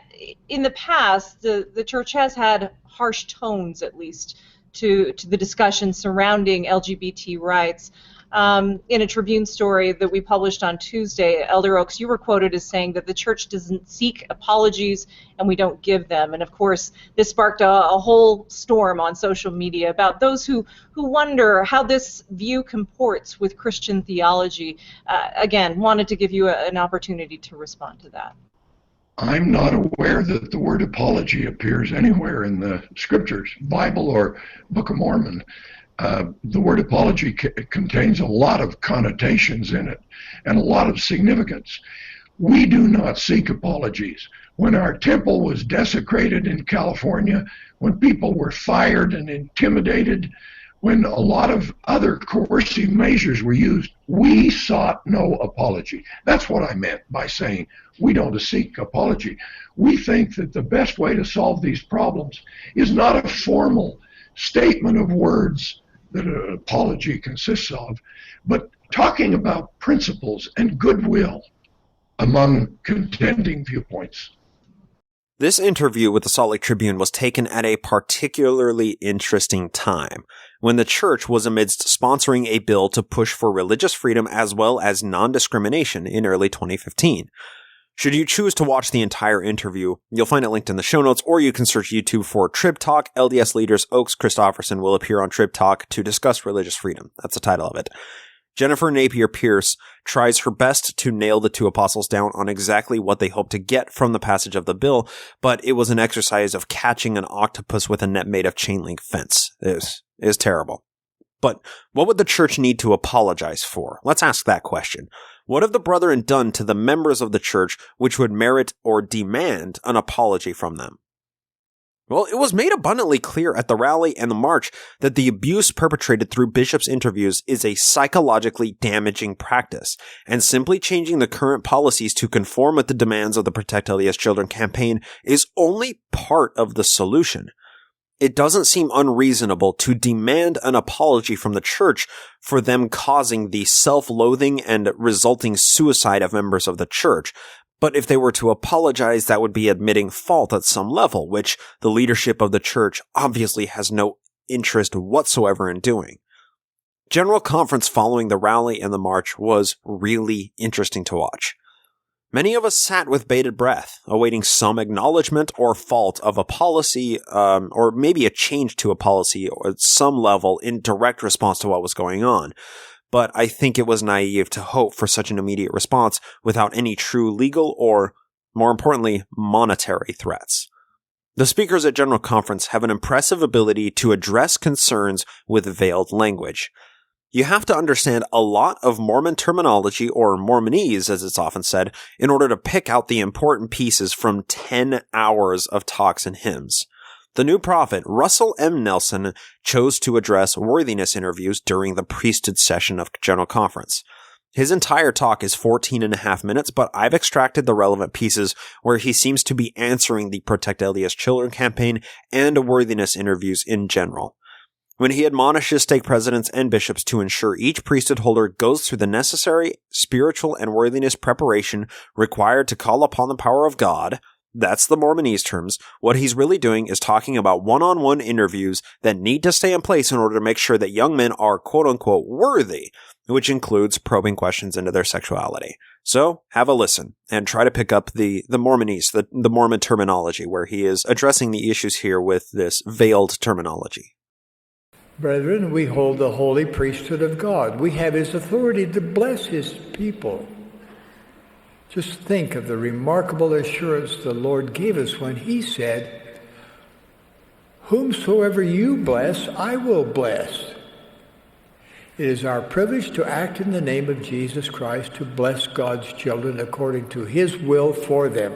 in the past, the church has had harsh tones, at least, to the discussion surrounding LGBT rights. In a Tribune story that we published on Tuesday, Elder Oaks, you were quoted as saying that the church doesn't seek apologies and we don't give them. And of course, this sparked a whole storm on social media about those who wonder how this view comports with Christian theology. Again, wanted to give you an opportunity to respond to that. I'm not aware that the word apology appears anywhere in the scriptures, Bible or Book of Mormon. The word apology contains a lot of connotations in it and a lot of significance. We do not seek apologies. When our temple was desecrated in California, when people were fired and intimidated, when a lot of other coercive measures were used, we sought no apology. That's what I meant by saying we don't seek apology. We think that the best way to solve these problems is not a formal statement of words that an apology consists of, but talking about principles and goodwill among contending viewpoints. This interview with the Salt Lake Tribune was taken at a particularly interesting time, when the church was amidst sponsoring a bill to push for religious freedom as well as non-discrimination in early 2015. Should you choose to watch the entire interview, you'll find it linked in the show notes, or you can search YouTube for Trib Talk. LDS leaders Oaks Christofferson will appear on Trib Talk to discuss religious freedom. That's the title of it. Jennifer Napier Pierce tries her best to nail the two apostles down on exactly what they hope to get from the passage of the bill, but it was an exercise of catching an octopus with a net made of chain link fence. It is terrible. But what would the church need to apologize for? Let's ask that question. What have the brethren done to the members of the church which would merit or demand an apology from them? Well, it was made abundantly clear at the rally and the march that the abuse perpetrated through bishops' interviews is a psychologically damaging practice, and simply changing the current policies to conform with the demands of the Protect LDS Children campaign is only part of the solution. It doesn't seem unreasonable to demand an apology from the church for them causing the self-loathing and resulting suicide of members of the church. But if they were to apologize, that would be admitting fault at some level, which the leadership of the church obviously has no interest whatsoever in doing. General conference following the rally and the march was really interesting to watch. Many of us sat with bated breath, awaiting some acknowledgement or fault of a policy, or maybe a change to a policy at some level in direct response to what was going on. But I think it was naive to hope for such an immediate response without any true legal or, more importantly, monetary threats. The speakers at General Conference have an impressive ability to address concerns with veiled language. You have to understand a lot of Mormon terminology, or Mormonese as it's often said, in order to pick out the important pieces from 10 hours of talks and hymns. The new prophet, Russell M. Nelson, chose to address worthiness interviews during the priesthood session of General Conference. His entire talk is 14.5 minutes, but I've extracted the relevant pieces where he seems to be answering the Protect LDS Children campaign and worthiness interviews in general. When he admonishes stake presidents and bishops to ensure each priesthood holder goes through the necessary spiritual and worthiness preparation required to call upon the power of God, That's the Mormonese terms. What he's really doing is talking about one-on-one interviews that need to stay in place in order to make sure that young men are quote-unquote worthy, which includes probing questions into their sexuality. So have a listen and try to pick up the Mormonese, the Mormon terminology, where he is addressing the issues here with this veiled terminology. Brethren, we hold the holy priesthood of God. We have his authority to bless his people. Just think of the remarkable assurance the Lord gave us when he said, "Whomsoever you bless, I will bless." It is our privilege to act in the name of Jesus Christ to bless God's children according to his will for them.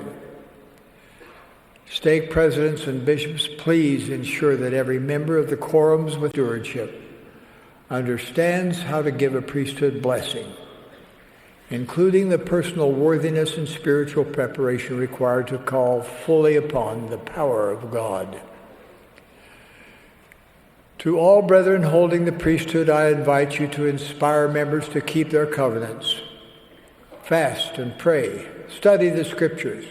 Stake presidents and bishops, please ensure that every member of the quorums with stewardship understands how to give a priesthood blessing, including the personal worthiness and spiritual preparation required to call fully upon the power of God. To all brethren holding the priesthood, I invite you to inspire members to keep their covenants, fast and pray, study the scriptures,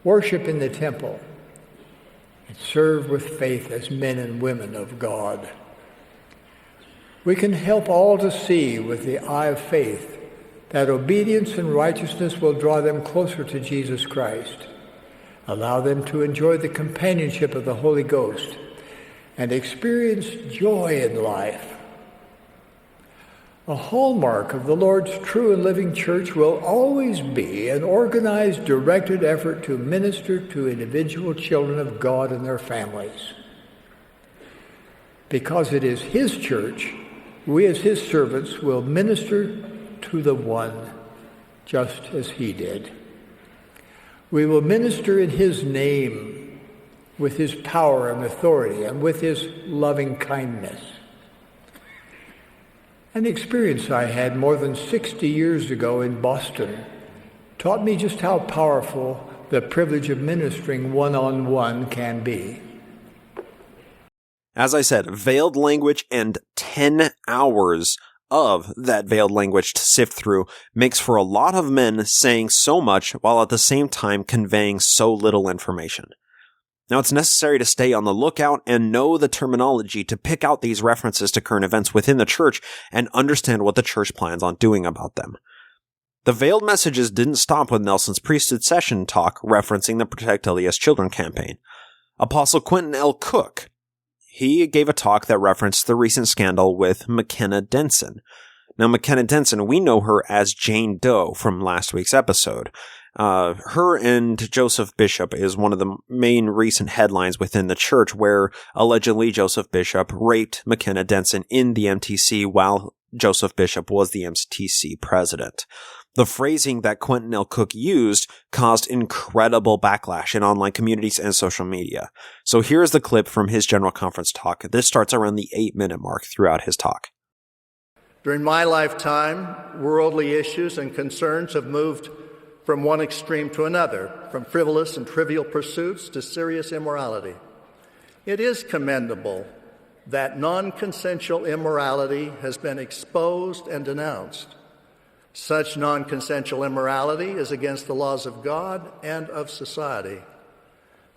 worship in the temple, and serve with faith as men and women of God. We can help all to see with the eye of faith that obedience and righteousness will draw them closer to Jesus Christ, allow them to enjoy the companionship of the Holy Ghost, and experience joy in life. A hallmark of the Lord's true and living church will always be an organized, directed effort to minister to individual children of God and their families. Because it is his church, we as his servants will minister to the one just as he did. We will minister in his name, with his power and authority, and with his loving kindness. An experience I had more than 60 years ago in Boston taught me just how powerful the privilege of ministering one-on-one can be. As I said, veiled language and 10 hours of that veiled language to sift through makes for a lot of men saying so much while at the same time conveying so little information. Now, it's necessary to stay on the lookout and know the terminology to pick out these references to current events within the church and understand what the church plans on doing about them. The veiled messages didn't stop with Nelson's priesthood session talk referencing the Protect LDS Children campaign. Apostle Quentin L. Cook, he gave a talk that referenced the recent scandal with McKenna Denson. Now, McKenna Denson, we know her as Jane Doe from last week's episode. Her and Joseph Bishop is one of the main recent headlines within the church, where allegedly Joseph Bishop raped McKenna Denson in the MTC while Joseph Bishop was the MTC president. The phrasing that Quentin L. Cook used caused incredible backlash in online communities and social media. So here's the clip from his general conference talk. This starts around the 8-minute mark throughout his talk. During my lifetime, worldly issues and concerns have moved from one extreme to another, from frivolous and trivial pursuits to serious immorality. It is commendable that non-consensual immorality has been exposed and denounced. Such non-consensual immorality is against the laws of God and of society.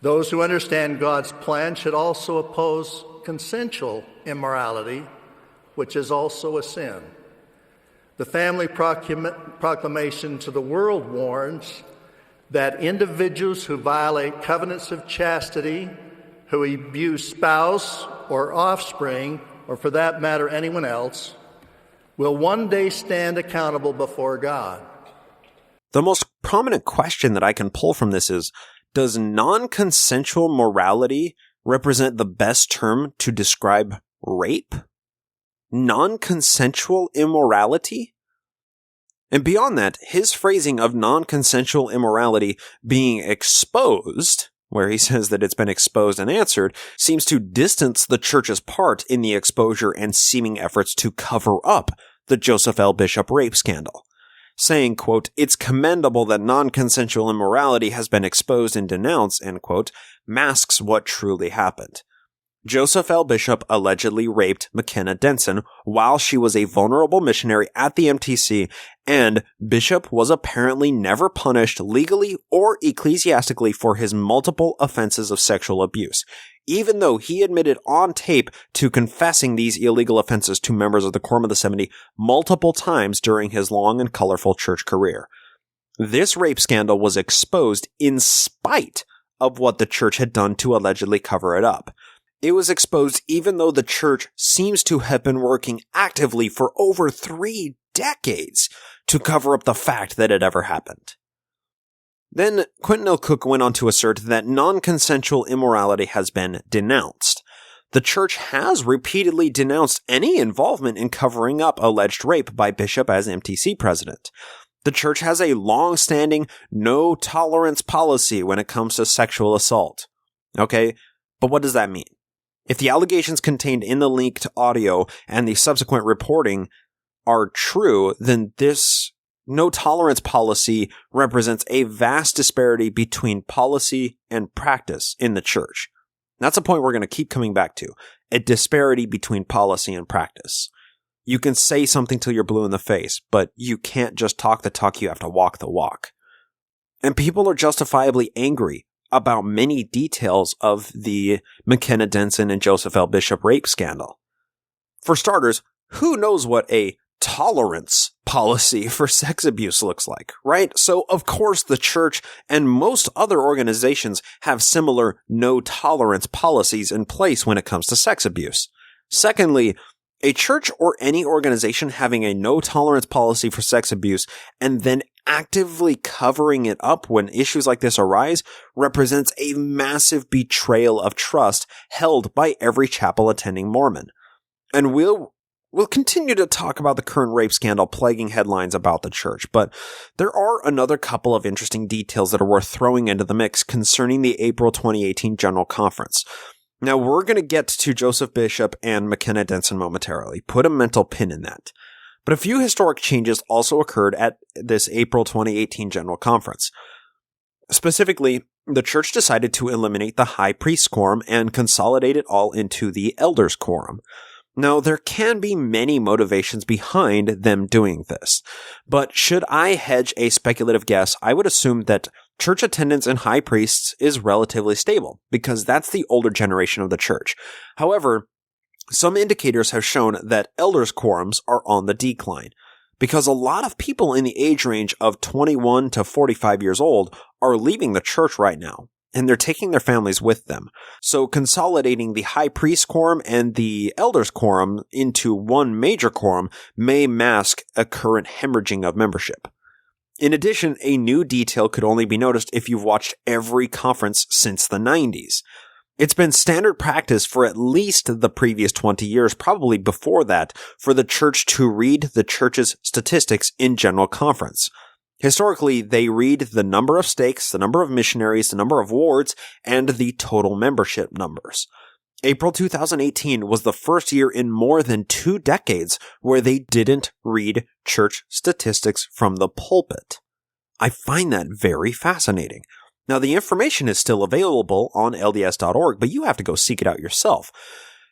Those who understand God's plan should also oppose consensual immorality, which is also a sin. The family proclamation to the world warns that individuals who violate covenants of chastity, who abuse spouse or offspring, or for that matter anyone else, will one day stand accountable before God. The most prominent question that I can pull from this is, does non-consensual morality represent the best term to describe rape? Non-consensual immorality? And beyond that, his phrasing of non-consensual immorality being exposed, where he says that it's been exposed and answered, seems to distance the church's part in the exposure and seeming efforts to cover up the Joseph L. Bishop rape scandal. Saying, quote, "It's commendable that non-consensual immorality has been exposed and denounced," end quote, masks what truly happened. Joseph L. Bishop allegedly raped McKenna Denson while she was a vulnerable missionary at the MTC, and Bishop was apparently never punished legally or ecclesiastically for his multiple offenses of sexual abuse, even though he admitted on tape to confessing these illegal offenses to members of the Quorum of the 70 multiple times during his long and colorful church career. This rape scandal was exposed in spite of what the church had done to allegedly cover it up. It was exposed even though the church seems to have been working actively for over 3 decades to cover up the fact that it ever happened. Then Quentin L. Cook went on to assert that non-consensual immorality has been denounced. The church has repeatedly denounced any involvement in covering up alleged rape by Bishop as MTC president. The church has a long-standing no-tolerance policy when it comes to sexual assault. Okay, but what does that mean? If the allegations contained in the leaked audio and the subsequent reporting are true, then this no-tolerance policy represents a vast disparity between policy and practice in the church. That's a point we're going to keep coming back to. A disparity between policy and practice. You can say something till you're blue in the face, but you can't just talk the talk, you have to walk the walk. And people are justifiably angry about many details of the McKenna Denson and Joseph L. Bishop rape scandal. For starters, who knows what a tolerance policy for sex abuse looks like, right? So, of course, the church and most other organizations have similar no-tolerance policies in place when it comes to sex abuse. Secondly, a church or any organization having a no-tolerance policy for sex abuse and then actively covering it up when issues like this arise represents a massive betrayal of trust held by every chapel-attending Mormon. And we'll continue to talk about the current rape scandal plaguing headlines about the church, but there are another couple of interesting details that are worth throwing into the mix concerning the April 2018 General Conference. Now, we're going to get to Joseph Bishop and McKenna Denson momentarily. Put a mental pin in that. But a few historic changes also occurred at this April 2018 General Conference. Specifically, the church decided to eliminate the High Priest Quorum and consolidate it all into the Elders Quorum. Now, there can be many motivations behind them doing this, but should I hedge a speculative guess, I would assume that church attendance in high priests is relatively stable, because that's the older generation of the church. However, some indicators have shown that elders' quorums are on the decline, because a lot of people in the age range of 21 to 45 years old are leaving the church right now, and they're taking their families with them. So consolidating the high priest quorum and the elders quorum into one major quorum may mask a current hemorrhaging of membership. In addition, a new detail could only be noticed if you've watched every conference since the 90s. It's been standard practice for at least the previous 20 years, probably before that, for the church to read the church's statistics in general conference. Historically, they read the number of stakes, the number of missionaries, the number of wards, and the total membership numbers. April 2018 was the first year in more than 2 decades where they didn't read church statistics from the pulpit. I find that very fascinating. Now, the information is still available on LDS.org, but you have to go seek it out yourself.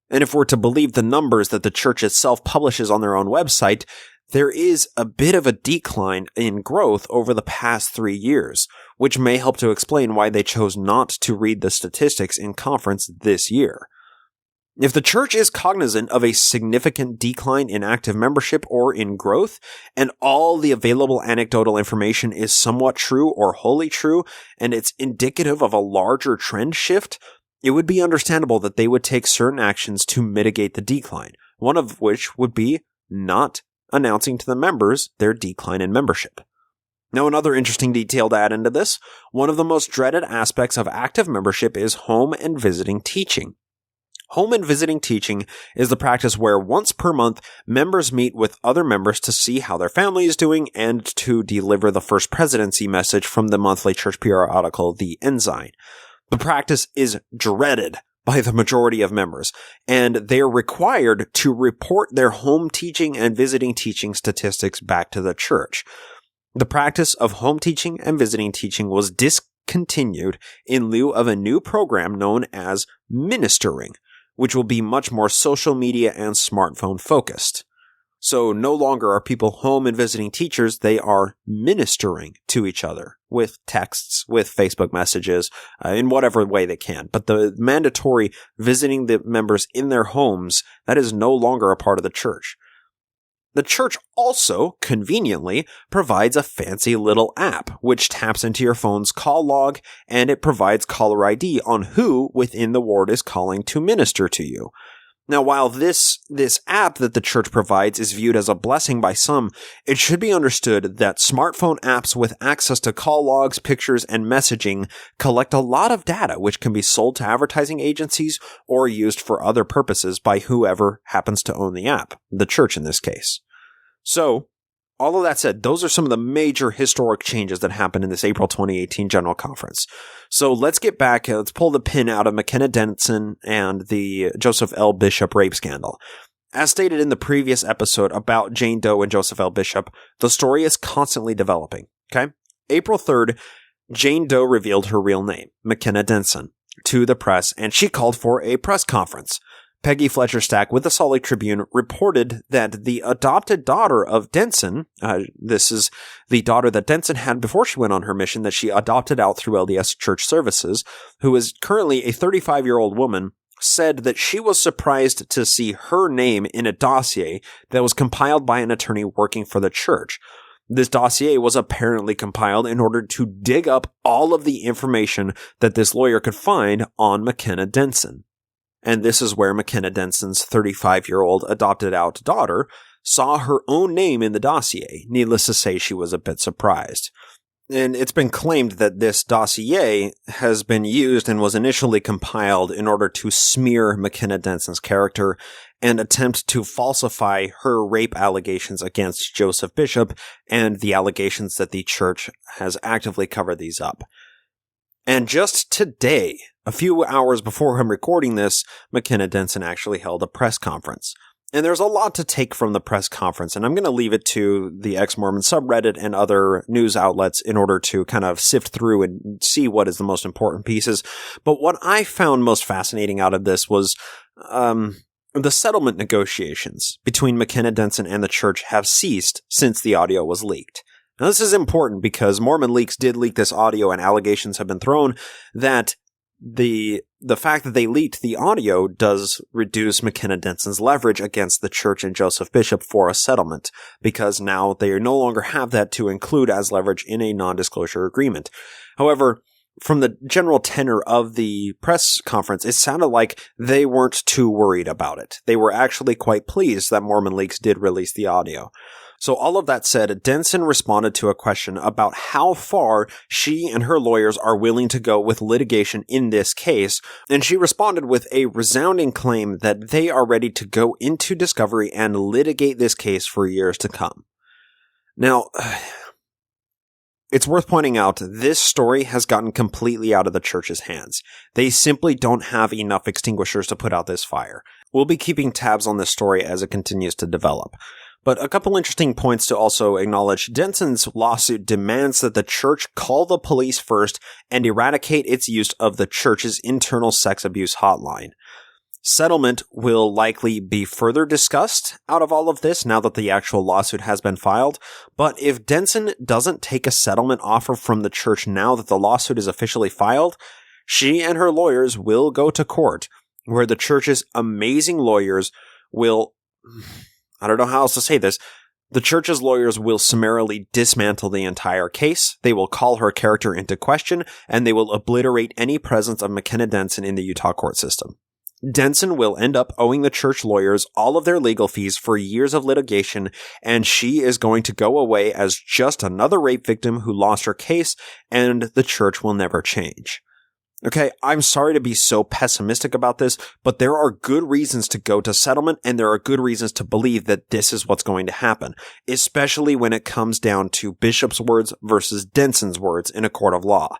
And if we're to believe the numbers that the church itself publishes on their own website, there is a bit of a decline in growth over the past 3 years, which may help to explain why they chose not to read the statistics in conference this year. If the church is cognizant of a significant decline in active membership or in growth, and all the available anecdotal information is somewhat true or wholly true, and it's indicative of a larger trend shift, it would be understandable that they would take certain actions to mitigate the decline, one of which would be not announcing to the members their decline in membership. Now, another interesting detail to add into this, one of the most dreaded aspects of active membership is home and visiting teaching. Home and visiting teaching is the practice where once per month, members meet with other members to see how their family is doing and to deliver the First Presidency message from the monthly church PR article, The Ensign. The practice is dreaded by the majority of members, and they are required to report their home teaching and visiting teaching statistics back to the church. The practice of home teaching and visiting teaching was discontinued in lieu of a new program known as ministering, which will be much more social media and smartphone focused. So no longer are people home and visiting teachers, they are ministering to each other with texts, with Facebook messages, in whatever way they can. But the mandatory visiting the members in their homes, that is no longer a part of the church. The church also, conveniently, provides a fancy little app, which taps into your phone's call log, and it provides caller ID on who within the ward is calling to minister to you. Now, while this app that the church provides is viewed as a blessing by some, it should be understood that smartphone apps with access to call logs, pictures, and messaging collect a lot of data which can be sold to advertising agencies or used for other purposes by whoever happens to own the app, the church in this case. So, all of that said, those are some of the major historic changes that happened in this April 2018 General Conference. So let's get back, let's pull the pin out of McKenna Denson and the Joseph L. Bishop rape scandal. As stated in the previous episode about Jane Doe and Joseph L. Bishop, the story is constantly developing. Okay? April 3rd, Jane Doe revealed her real name, McKenna Denson, to the press, and she called for a press conference. Peggy Fletcher Stack with the Salt Lake Tribune reported that the adopted daughter of Denson, this is the daughter that Denson had before she went on her mission that she adopted out through LDS Church Services, who is currently a 35-year-old woman, said that she was surprised to see her name in a dossier that was compiled by an attorney working for the church. This dossier was apparently compiled in order to dig up all of the information that this lawyer could find on McKenna Denson. And this is where McKenna Denson's 35-year-old adopted-out daughter saw her own name in the dossier. Needless to say, she was a bit surprised. And it's been claimed that this dossier has been used and was initially compiled in order to smear McKenna Denson's character and attempt to falsify her rape allegations against Joseph Bishop and the allegations that the church has actively covered these up. And just today, a few hours before I'm recording this, McKenna Denson actually held a press conference. And there's a lot to take from the press conference, and I'm going to leave it to the ex-Mormon subreddit and other news outlets in order to kind of sift through and see what is the most important pieces. But what I found most fascinating out of this was the settlement negotiations between McKenna Denson and the church have ceased since the audio was leaked. Now, this is important because Mormon Leaks did leak this audio, and allegations have been thrown that the fact that they leaked the audio does reduce McKenna Denson's leverage against the church and Joseph Bishop for a settlement, because now they no longer have that to include as leverage in a non-disclosure agreement. However, from the general tenor of the press conference, it sounded like they weren't too worried about it. They were actually quite pleased that Mormon Leaks did release the audio. So all of that said, Denson responded to a question about how far she and her lawyers are willing to go with litigation in this case, and she responded with a resounding claim that they are ready to go into discovery and litigate this case for years to come. Now, it's worth pointing out this story has gotten completely out of the church's hands. They simply don't have enough extinguishers to put out this fire. We'll be keeping tabs on this story as it continues to develop. But a couple interesting points to also acknowledge. Denson's lawsuit demands that the church call the police first and eradicate its use of the church's internal sex abuse hotline. Settlement will likely be further discussed out of all of this now that the actual lawsuit has been filed. But if Denson doesn't take a settlement offer from the church now that the lawsuit is officially filed, she and her lawyers will go to court, where the church's amazing lawyers will... I don't know how else to say this. The church's lawyers will summarily dismantle the entire case. They will call her character into question, and they will obliterate any presence of McKenna Denson in the Utah court system. Denson will end up owing the church lawyers all of their legal fees for years of litigation, and she is going to go away as just another rape victim who lost her case, and the church will never change. Okay, I'm sorry to be so pessimistic about this, but there are good reasons to go to settlement, and there are good reasons to believe that this is what's going to happen, especially when it comes down to Bishop's words versus Denson's words in a court of law.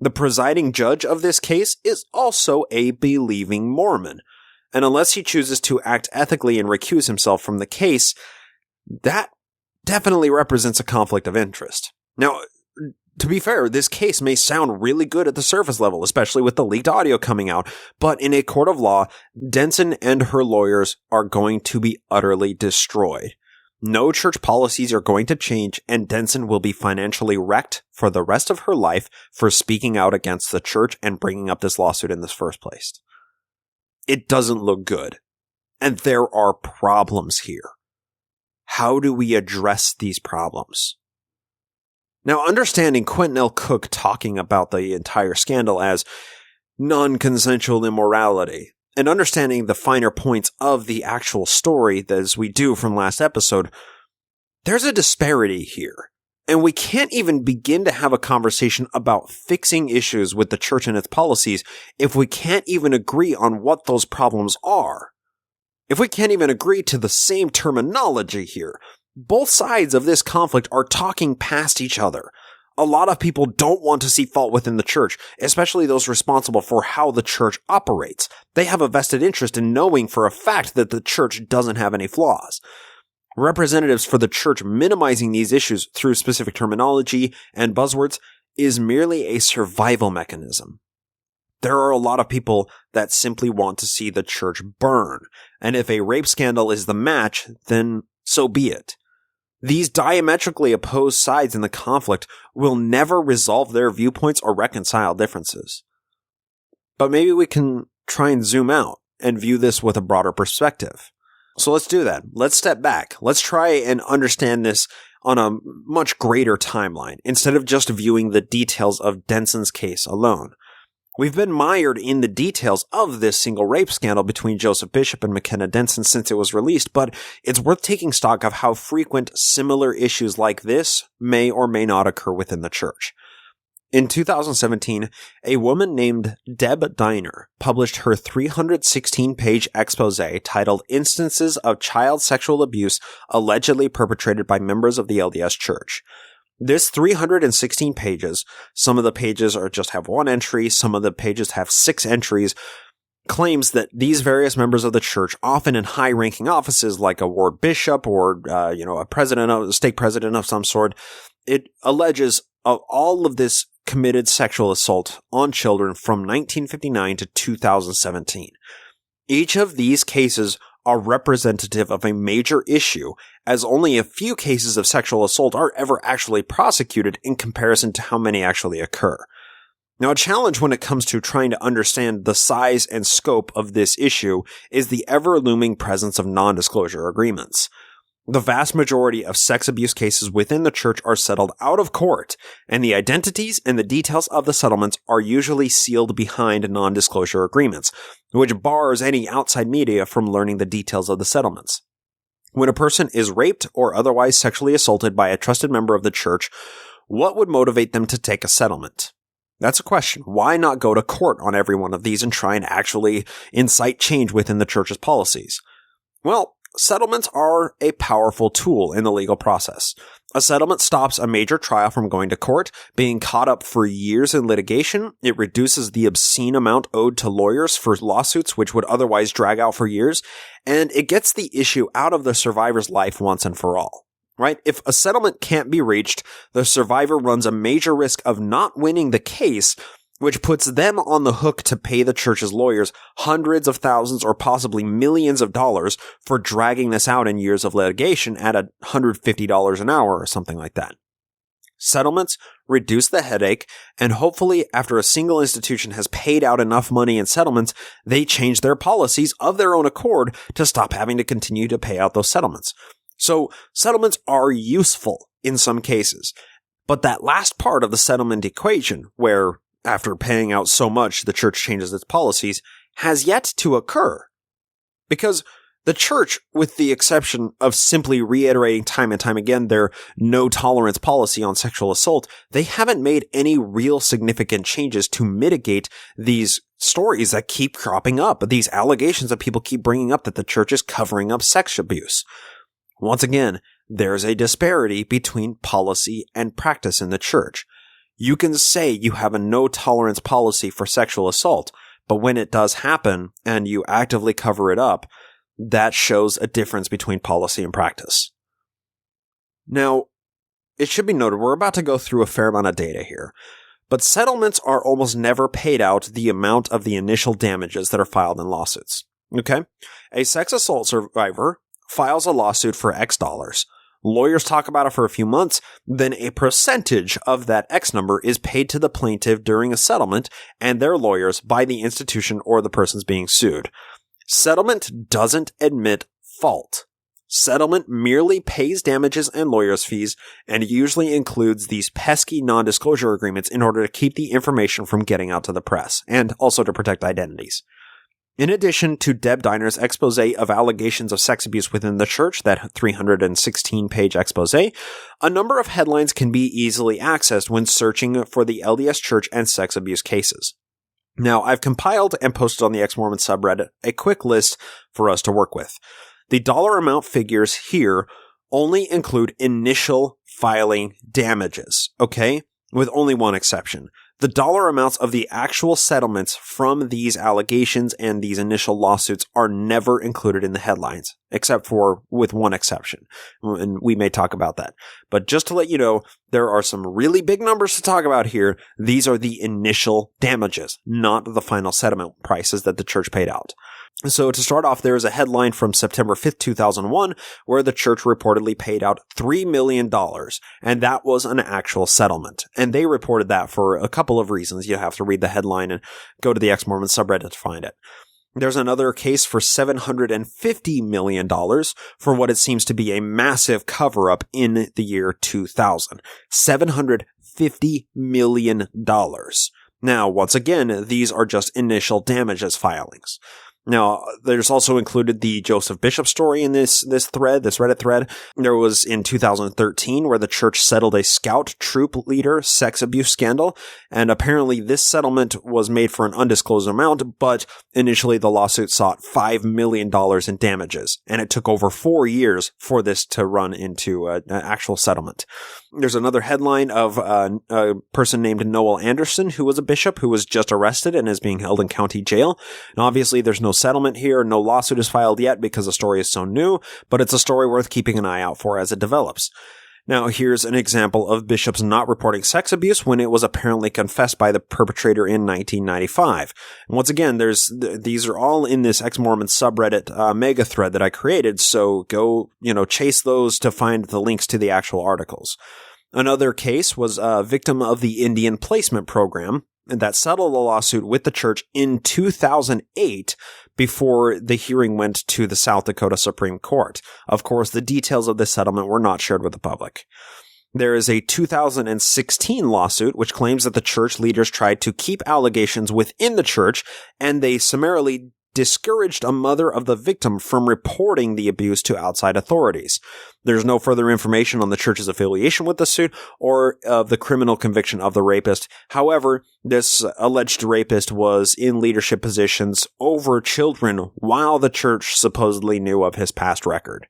The presiding judge of this case is also a believing Mormon, and unless he chooses to act ethically and recuse himself from the case, that definitely represents a conflict of interest. Now, To be fair, this case may sound really good at the surface level, especially with the leaked audio coming out, but in a court of law, Denson and her lawyers are going to be utterly destroyed. No church policies are going to change, and Denson will be financially wrecked for the rest of her life for speaking out against the church and bringing up this lawsuit in the first place. It doesn't look good, and there are problems here. How do we address these problems? Now, understanding Quentin L. Cook talking about the entire scandal as non-consensual immorality, and understanding the finer points of the actual story, as we do from last episode, there's a disparity here. And we can't even begin to have a conversation about fixing issues with the church and its policies if we can't even agree on what those problems are. If we can't even agree to the same terminology here, both sides of this conflict are talking past each other. A lot of people don't want to see fault within the church, especially those responsible for how the church operates. They have a vested interest in knowing for a fact that the church doesn't have any flaws. Representatives for the church minimizing these issues through specific terminology and buzzwords is merely a survival mechanism. There are a lot of people that simply want to see the church burn, and if a rape scandal is the match, then so be it. These diametrically opposed sides in the conflict will never resolve their viewpoints or reconcile differences. But maybe we can try and zoom out and view this with a broader perspective. So let's do that. Let's step back. Let's try and understand this on a much greater timeline, instead of just viewing the details of Denson's case alone. We've been mired in the details of this single rape scandal between Joseph Bishop and McKenna Denson since it was released, but it's worth taking stock of how frequent similar issues like this may or may not occur within the church. In 2017, a woman named Deb Diner published her 316-page expose titled Instances of Child Sexual Abuse Allegedly Perpetrated by Members of the LDS Church. This 316 pages, some of the pages just have one entry, some of the pages have 6 entries, claims that these various members of the church, often in high-ranking offices like a ward bishop or a stake president of some sort, it alleges of all of this committed sexual assault on children from 1959 to 2017. Each of these cases are representative of a major issue, as only a few cases of sexual assault are ever actually prosecuted in comparison to how many actually occur. Now, a challenge when it comes to trying to understand the size and scope of this issue is the ever-looming presence of non-disclosure agreements. The vast majority of sex abuse cases within the church are settled out of court, and the identities and the details of the settlements are usually sealed behind non-disclosure agreements, which bars any outside media from learning the details of the settlements. When a person is raped or otherwise sexually assaulted by a trusted member of the church, what would motivate them to take a settlement? That's a question. Why not go to court on every one of these and try and actually incite change within the church's policies? Well, settlements are a powerful tool in the legal process. A settlement stops a major trial from going to court, being caught up for years in litigation. It reduces the obscene amount owed to lawyers for lawsuits which would otherwise drag out for years, and it gets the issue out of the survivor's life once and for all. Right? If a settlement can't be reached, the survivor runs a major risk of not winning the case, which puts them on the hook to pay the church's lawyers hundreds of thousands or possibly millions of dollars for dragging this out in years of litigation at $150 an hour or something like that. Settlements reduce the headache, and hopefully after a single institution has paid out enough money in settlements, they change their policies of their own accord to stop having to continue to pay out those settlements. So settlements are useful in some cases, but that last part of the settlement equation, where after paying out so much, the church changes its policies, has yet to occur. Because the church, with the exception of simply reiterating time and time again their no-tolerance policy on sexual assault, they haven't made any real significant changes to mitigate these stories that keep cropping up, these allegations that people keep bringing up that the church is covering up sex abuse. Once again, there's a disparity between policy and practice in the church. You can say you have a no-tolerance policy for sexual assault, but when it does happen and you actively cover it up, that shows a difference between policy and practice. Now, it should be noted we're about to go through a fair amount of data here, but settlements are almost never paid out the amount of the initial damages that are filed in lawsuits. Okay? A sex assault survivor files a lawsuit for X dollars. Lawyers talk about it for a few months, then a percentage of that X number is paid to the plaintiff during a settlement and their lawyers by the institution or the persons being sued. Settlement doesn't admit fault. Settlement merely pays damages and lawyers' fees and usually includes these pesky non-disclosure agreements in order to keep the information from getting out to the press and also to protect identities. In addition to Deb Diner's expose of allegations of sex abuse within the church, that 316-page expose, a number of headlines can be easily accessed when searching for the LDS Church and sex abuse cases. Now, I've compiled and posted on the Ex-Mormon subreddit a quick list for us to work with. The dollar amount figures here only include initial filing damages, okay? With only one exception. The dollar amounts of the actual settlements from these allegations and these initial lawsuits are never included in the headlines, except for with one exception. And we may talk about that. But just to let you know, there are some really big numbers to talk about here. These are the initial damages, not the final settlement prices that the church paid out. So to start off, there is a headline from September 5th, 2001, where the church reportedly paid out $3 million, and that was an actual settlement. And they reported that for a couple of reasons. You have to read the headline and go to the Ex-Mormon subreddit to find it. There's another case for $750 million for what it seems to be a massive cover-up in the year 2000. $750 million. Now, once again, these are just initial damages filings. Now, there's also included the Joseph Bishop story in this Reddit thread. There was in 2013 where the church settled a scout troop leader sex abuse scandal, and apparently this settlement was made for an undisclosed amount, but initially the lawsuit sought $5 million in damages, and it took over 4 years for this to run into an actual settlement. There's another headline of a person named Noel Anderson, who was a bishop who was just arrested and is being held in county jail. And obviously there's no settlement here, no lawsuit is filed yet because the story is so new, but it's a story worth keeping an eye out for as it develops. Now, here's an example of bishops not reporting sex abuse when it was apparently confessed by the perpetrator in 1995. And once again, these are all in this Ex-Mormon subreddit mega thread that I created, so go, chase those to find the links to the actual articles. Another case was a victim of the Indian placement program that settled a lawsuit with the church in 2008 before the hearing went to the South Dakota Supreme Court. Of course, the details of this settlement were not shared with the public. There is a 2016 lawsuit which claims that the church leaders tried to keep allegations within the church, and they summarily discouraged a mother of the victim from reporting the abuse to outside authorities. There's no further information on the church's affiliation with the suit or of the criminal conviction of the rapist. However, this alleged rapist was in leadership positions over children while the church supposedly knew of his past record.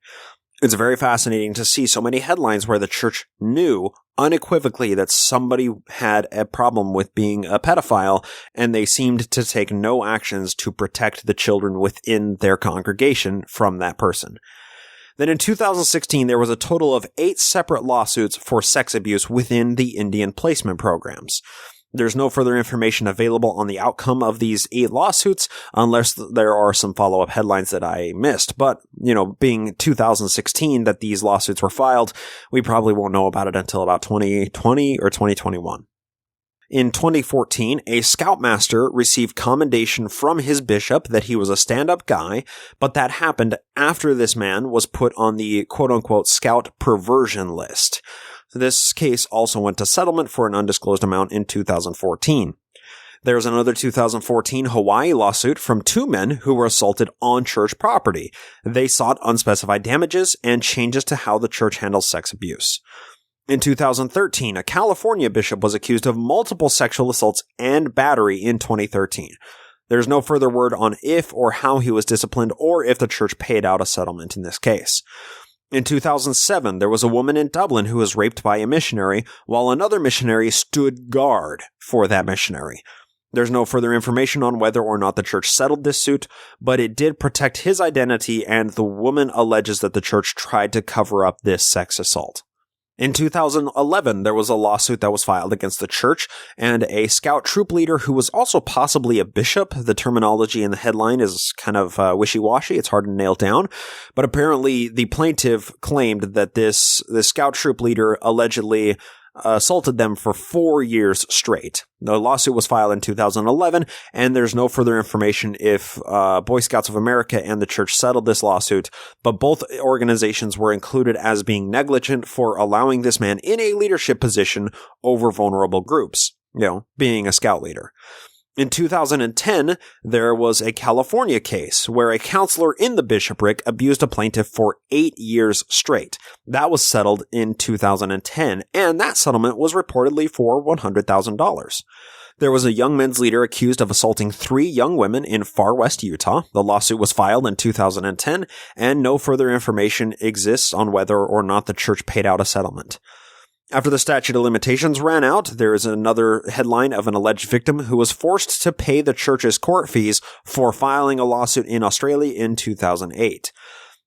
It's very fascinating to see so many headlines where the church knew unequivocally that somebody had a problem with being a pedophile, and they seemed to take no actions to protect the children within their congregation from that person. Then in 2016, there was a total of 8 separate lawsuits for sex abuse within the Indian placement programs. There's no further information available on the outcome of these 8 lawsuits unless there are some follow-up headlines that I missed. But, being 2016 that these lawsuits were filed, we probably won't know about it until about 2020 or 2021. In 2014, a scoutmaster received commendation from his bishop that he was a stand-up guy, but that happened after this man was put on the quote-unquote scout perversion list. This case also went to settlement for an undisclosed amount in 2014. There's another 2014 Hawaii lawsuit from 2 men who were assaulted on church property. They sought unspecified damages and changes to how the church handles sex abuse. In 2013, a California bishop was accused of multiple sexual assaults and battery in 2013. There's no further word on if or how he was disciplined or if the church paid out a settlement in this case. In 2007, there was a woman in Dublin who was raped by a missionary, while another missionary stood guard for that missionary. There's no further information on whether or not the church settled this suit, but it did protect his identity, and the woman alleges that the church tried to cover up this sex assault. In 2011, there was a lawsuit that was filed against the church and a scout troop leader who was also possibly a bishop. The terminology in the headline is kind of wishy-washy. It's hard to nail down. But apparently, the plaintiff claimed that this scout troop leader allegedly assaulted them for 4 years straight. The lawsuit was filed in 2011, and there's no further information if Boy Scouts of America and the church settled this lawsuit, but both organizations were included as being negligent for allowing this man in a leadership position over vulnerable groups, being a scout leader. In 2010, there was a California case where a counselor in the bishopric abused a plaintiff for 8 years straight. That was settled in 2010, and that settlement was reportedly for $100,000. There was a young men's leader accused of assaulting 3 young women in far west Utah. The lawsuit was filed in 2010, and no further information exists on whether or not the church paid out a settlement. After the statute of limitations ran out, there is another headline of an alleged victim who was forced to pay the church's court fees for filing a lawsuit in Australia in 2008.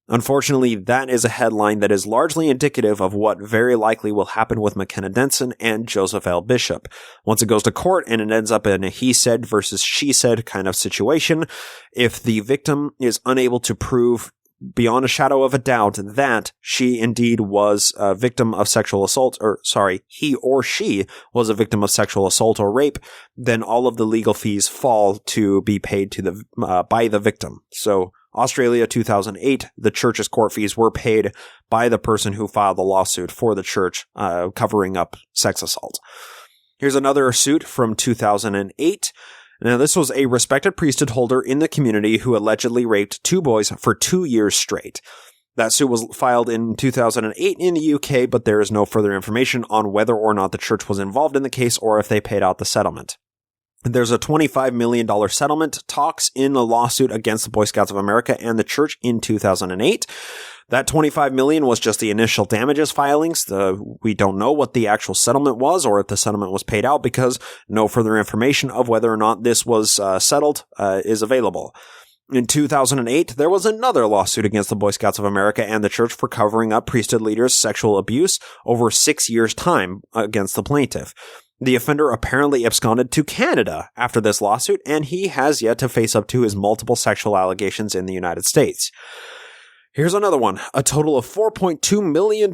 Unfortunately, that is a headline that is largely indicative of what very likely will happen with McKenna Denson and Joseph L. Bishop. Once it goes to court and it ends up in a he said versus she said kind of situation, if the victim is unable to prove beyond a shadow of a doubt that she indeed was a victim of sexual assault, he or she was a victim of sexual assault or rape, then all of the legal fees fall to be paid to by the victim. So Australia 2008, the church's court fees were paid by the person who filed the lawsuit for the church, covering up sex assault. Here's another suit from 2008. Now, this was a respected priesthood holder in the community who allegedly raped 2 boys for 2 years straight. That suit was filed in 2008 in the UK, but there is no further information on whether or not the church was involved in the case or if they paid out the settlement. There's a $25 million settlement talks in the lawsuit against the Boy Scouts of America and the church in 2008. That $25 million was just the initial damages filings. We don't know what the actual settlement was or if the settlement was paid out because no further information of whether or not this was settled is available. In 2008, there was another lawsuit against the Boy Scouts of America and the church for covering up priesthood leaders' sexual abuse over 6 years' time against the plaintiff. The offender apparently absconded to Canada after this lawsuit, and he has yet to face up to his multiple sexual allegations in the United States. Here's another one. A total of $4.2 million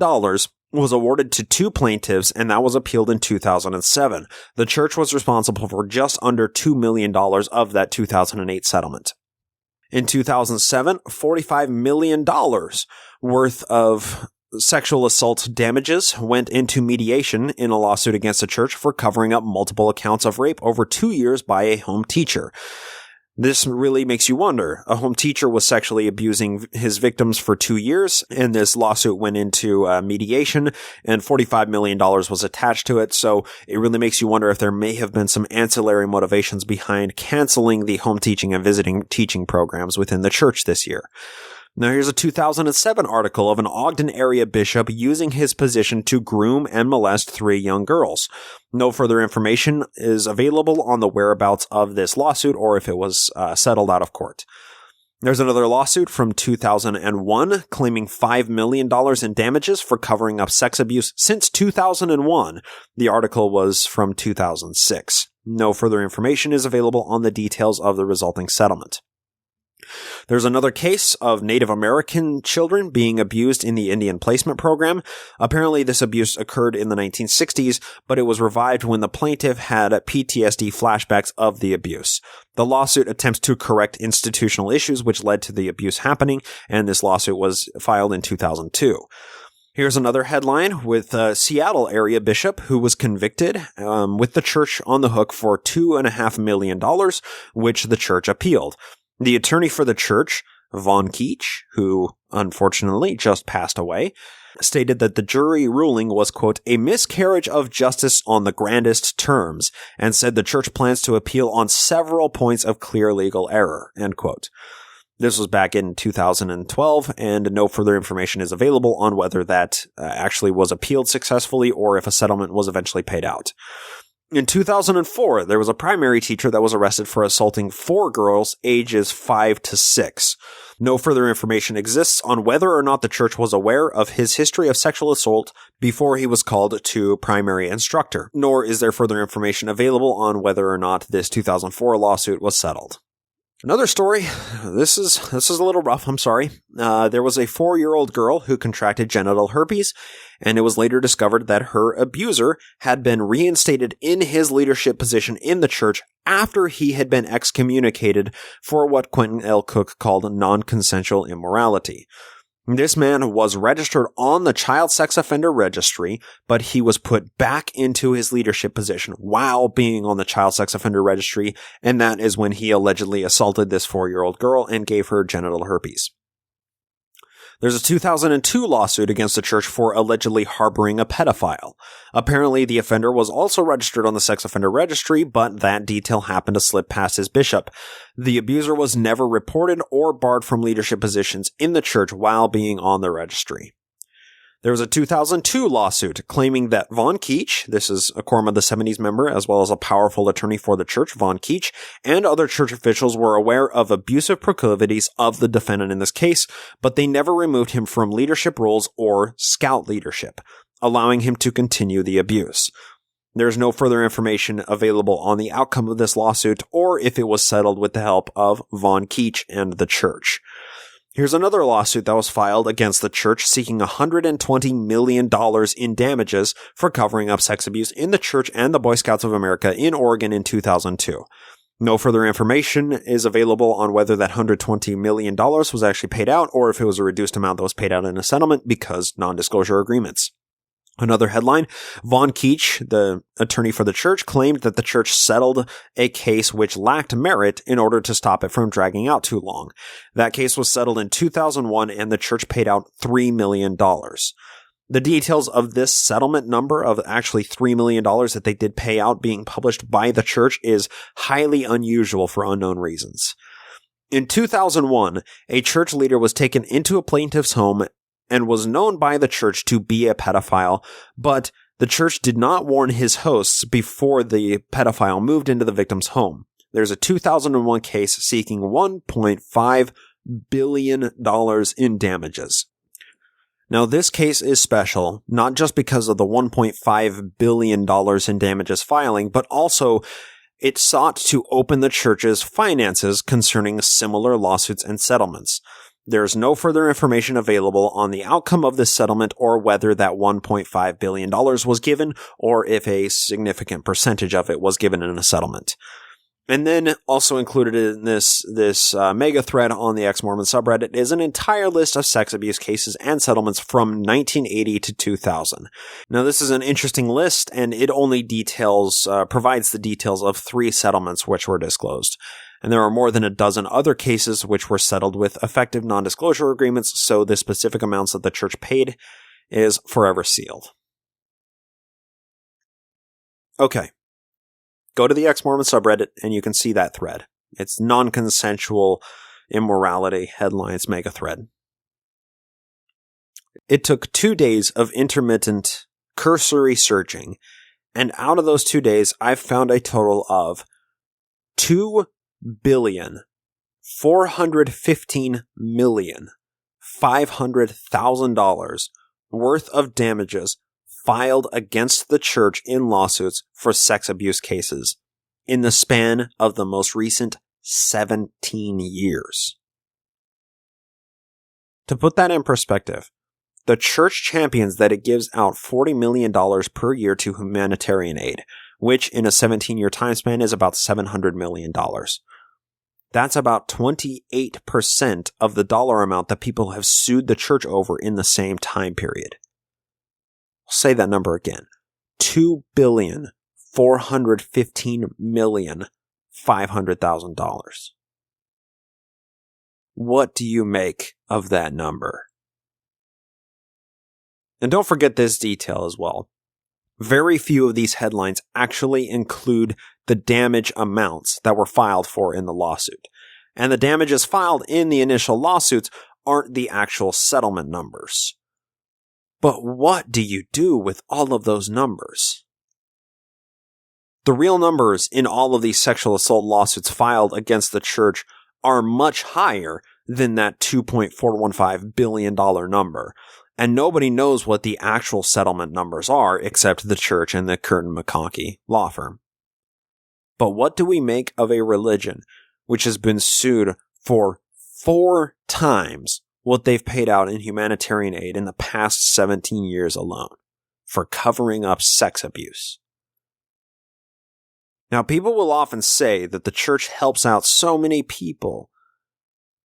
was awarded to 2 plaintiffs, and that was appealed in 2007. The church was responsible for just under $2 million of that 2008 settlement. In 2007, $45 million worth of sexual assault damages went into mediation in a lawsuit against the church for covering up multiple accounts of rape over 2 years by a home teacher. This really makes you wonder. A home teacher was sexually abusing his victims for 2 years, and this lawsuit went into mediation, and $45 million was attached to it, so it really makes you wonder if there may have been some ancillary motivations behind canceling the home teaching and visiting teaching programs within the church this year. Now here's a 2007 article of an Ogden area bishop using his position to groom and molest 3 young girls. No further information is available on the whereabouts of this lawsuit or if it was settled out of court. There's another lawsuit from 2001 claiming $5 million in damages for covering up sex abuse since 2001. The article was from 2006. No further information is available on the details of the resulting settlement. There's another case of Native American children being abused in the Indian placement program. Apparently, this abuse occurred in the 1960s, but it was revived when the plaintiff had PTSD flashbacks of the abuse. The lawsuit attempts to correct institutional issues which led to the abuse happening, and this lawsuit was filed in 2002. Here's another headline with a Seattle area bishop who was convicted with the church on the hook for $2.5 million, which the church appealed. The attorney for the church, Von Keach, who unfortunately just passed away, stated that the jury ruling was, quote, a miscarriage of justice on the grandest terms, and said the church plans to appeal on several points of clear legal error, end quote. This was back in 2012, and no further information is available on whether that actually was appealed successfully or if a settlement was eventually paid out. In 2004, there was a primary teacher that was arrested for assaulting 4 girls ages 5 to 6. No further information exists on whether or not the church was aware of his history of sexual assault before he was called to primary instructor, nor is there further information available on whether or not this 2004 lawsuit was settled. Another story. This is a little rough. I'm sorry. There was a 4-year-old girl who contracted genital herpes, and it was later discovered that her abuser had been reinstated in his leadership position in the church after he had been excommunicated for what Quentin L. Cook called non-consensual immorality. This man was registered on the child sex offender registry, but he was put back into his leadership position while being on the child sex offender registry, and that is when he allegedly assaulted this 4-year-old girl and gave her genital herpes. There's a 2002 lawsuit against the church for allegedly harboring a pedophile. Apparently, the offender was also registered on the sex offender registry, but that detail happened to slip past his bishop. The abuser was never reported or barred from leadership positions in the church while being on the registry. There was a 2002 lawsuit claiming that Von Keach, this is a Quorum of the 70s member, as well as a powerful attorney for the church, Von Keach, and other church officials were aware of abusive proclivities of the defendant in this case, but they never removed him from leadership roles or scout leadership, allowing him to continue the abuse. There's no further information available on the outcome of this lawsuit or if it was settled with the help of Von Keach and the church. Here's another lawsuit that was filed against the church seeking $120 million in damages for covering up sex abuse in the church and the Boy Scouts of America in Oregon in 2002. No further information is available on whether that $120 million was actually paid out or if it was a reduced amount that was paid out in a settlement because non-disclosure agreements. Another headline, Von Keach, the attorney for the church, claimed that the church settled a case which lacked merit in order to stop it from dragging out too long. That case was settled in 2001 and the church paid out $3 million. The details of this settlement number of actually $3 million that they did pay out being published by the church is highly unusual for unknown reasons. In 2001, a church leader was taken into a plaintiff's home and was known by the church to be a pedophile, but the church did not warn his hosts before the pedophile moved into the victim's home. There's a 2001 case seeking $1.5 billion in damages. Now, this case is special, not just because of the $1.5 billion in damages filing, but also it sought to open the church's finances concerning similar lawsuits and settlements. There is no further information available on the outcome of this settlement or whether that $1.5 billion was given or if a significant percentage of it was given in a settlement. And then also included in this mega thread on the Ex-Mormon subreddit is an entire list of sex abuse cases and settlements from 1980 to 2000. Now, this is an interesting list, and it only provides the details of 3 settlements which were disclosed. And there are more than a dozen other cases which were settled with effective non-disclosure agreements, so the specific amounts that the church paid is forever sealed. Okay. Go to the Ex-Mormon subreddit and you can see that thread. It's non-consensual immorality headlines mega thread. It took 2 days of intermittent cursory searching, and out of those 2 days, I've found a total of $2,415,500,000 worth of damages filed against the church in lawsuits for sex abuse cases in the span of the most recent 17 years. To put that in perspective, the church champions that it gives out $40 million per year to humanitarian aid, which in a 17-year time span is about $700 million. That's about 28% of the dollar amount that people have sued the church over in the same time period. I'll say that number again. $2,415,500,000. What do you make of that number? And don't forget this detail as well. Very few of these headlines actually include the damage amounts that were filed for in the lawsuit. And the damages filed in the initial lawsuits aren't the actual settlement numbers. But what do you do with all of those numbers? The real numbers in all of these sexual assault lawsuits filed against the church are much higher than that $2.415 billion number. And nobody knows what the actual settlement numbers are except the church and the Curtin McConkie law firm. But what do we make of a religion which has been sued for 4 times what they've paid out in humanitarian aid in the past 17 years alone for covering up sex abuse? Now, people will often say that the church helps out so many people,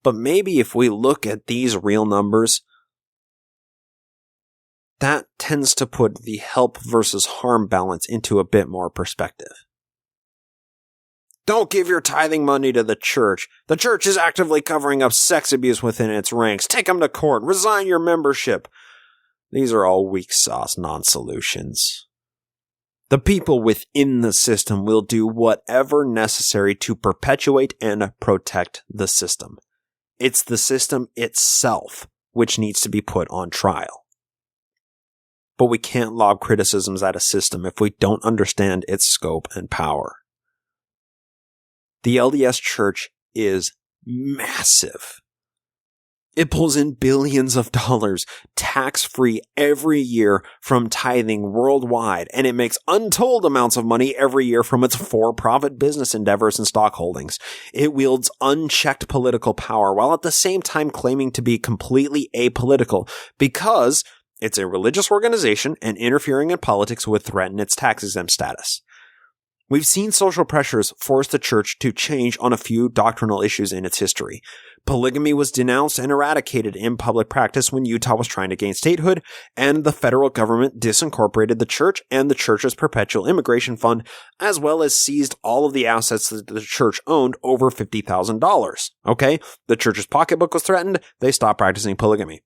but maybe if we look at these real numbers, that tends to put the help versus harm balance into a bit more perspective. Don't give your tithing money to the church. The church is actively covering up sex abuse within its ranks. Take them to court. Resign your membership. These are all weak sauce non-solutions. The people within the system will do whatever necessary to perpetuate and protect the system. It's the system itself which needs to be put on trial. But we can't lob criticisms at a system if we don't understand its scope and power. The LDS Church is massive. It pulls in billions of dollars tax-free every year from tithing worldwide, and it makes untold amounts of money every year from its for-profit business endeavors and stock holdings. It wields unchecked political power while at the same time claiming to be completely apolitical because it's a religious organization and interfering in politics would threaten its tax-exempt status. We've seen social pressures force the church to change on a few doctrinal issues in its history. Polygamy was denounced and eradicated in public practice when Utah was trying to gain statehood, and the federal government disincorporated the church and the church's perpetual immigration fund, as well as seized all of the assets that the church owned over $50,000. Okay? The church's pocketbook was threatened, they stopped practicing polygamy.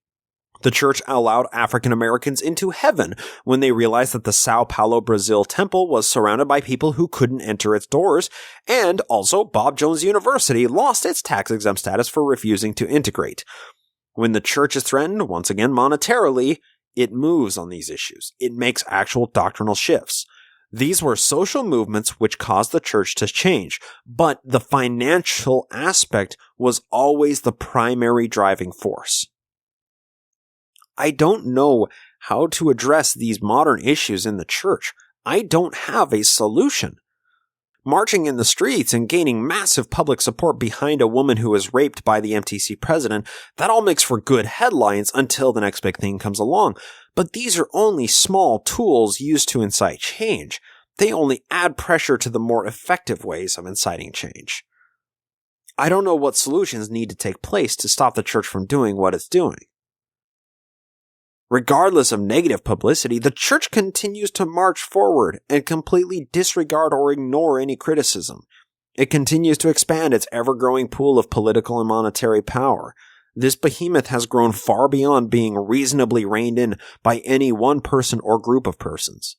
The church allowed African Americans into heaven when they realized that the Sao Paulo, Brazil temple was surrounded by people who couldn't enter its doors, and also Bob Jones University lost its tax-exempt status for refusing to integrate. When the church is threatened, once again monetarily, it moves on these issues. It makes actual doctrinal shifts. These were social movements which caused the church to change, but the financial aspect was always the primary driving force. I don't know how to address these modern issues in the church. I don't have a solution. Marching in the streets and gaining massive public support behind a woman who was raped by the MTC president, that all makes for good headlines until the next big thing comes along. But these are only small tools used to incite change. They only add pressure to the more effective ways of inciting change. I don't know what solutions need to take place to stop the church from doing what it's doing. Regardless of negative publicity, the church continues to march forward and completely disregard or ignore any criticism. It continues to expand its ever-growing pool of political and monetary power. This behemoth has grown far beyond being reasonably reined in by any one person or group of persons.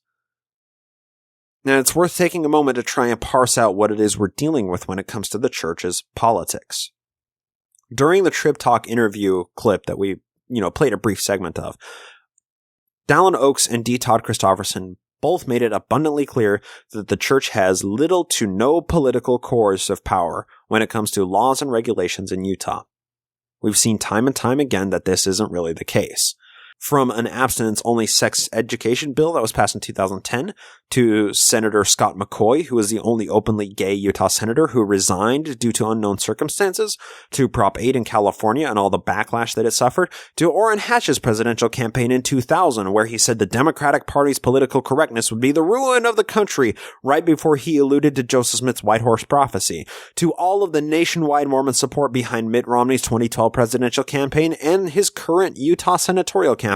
Now, it's worth taking a moment to try and parse out what it is we're dealing with when it comes to the church's politics. During the Trib Talk interview clip that we played a brief segment of, Dallin Oaks and D. Todd Christofferson both made it abundantly clear that the church has little to no political coercive power when it comes to laws and regulations in Utah. We've seen time and time again that this isn't really the case. From an abstinence-only sex education bill that was passed in 2010 to Senator Scott McCoy, who was the only openly gay Utah senator who resigned due to unknown circumstances, to Prop 8 in California and all the backlash that it suffered, to Orrin Hatch's presidential campaign in 2000, where he said the Democratic Party's political correctness would be the ruin of the country right before he alluded to Joseph Smith's White Horse prophecy, to all of the nationwide Mormon support behind Mitt Romney's 2012 presidential campaign and his current Utah senatorial campaign.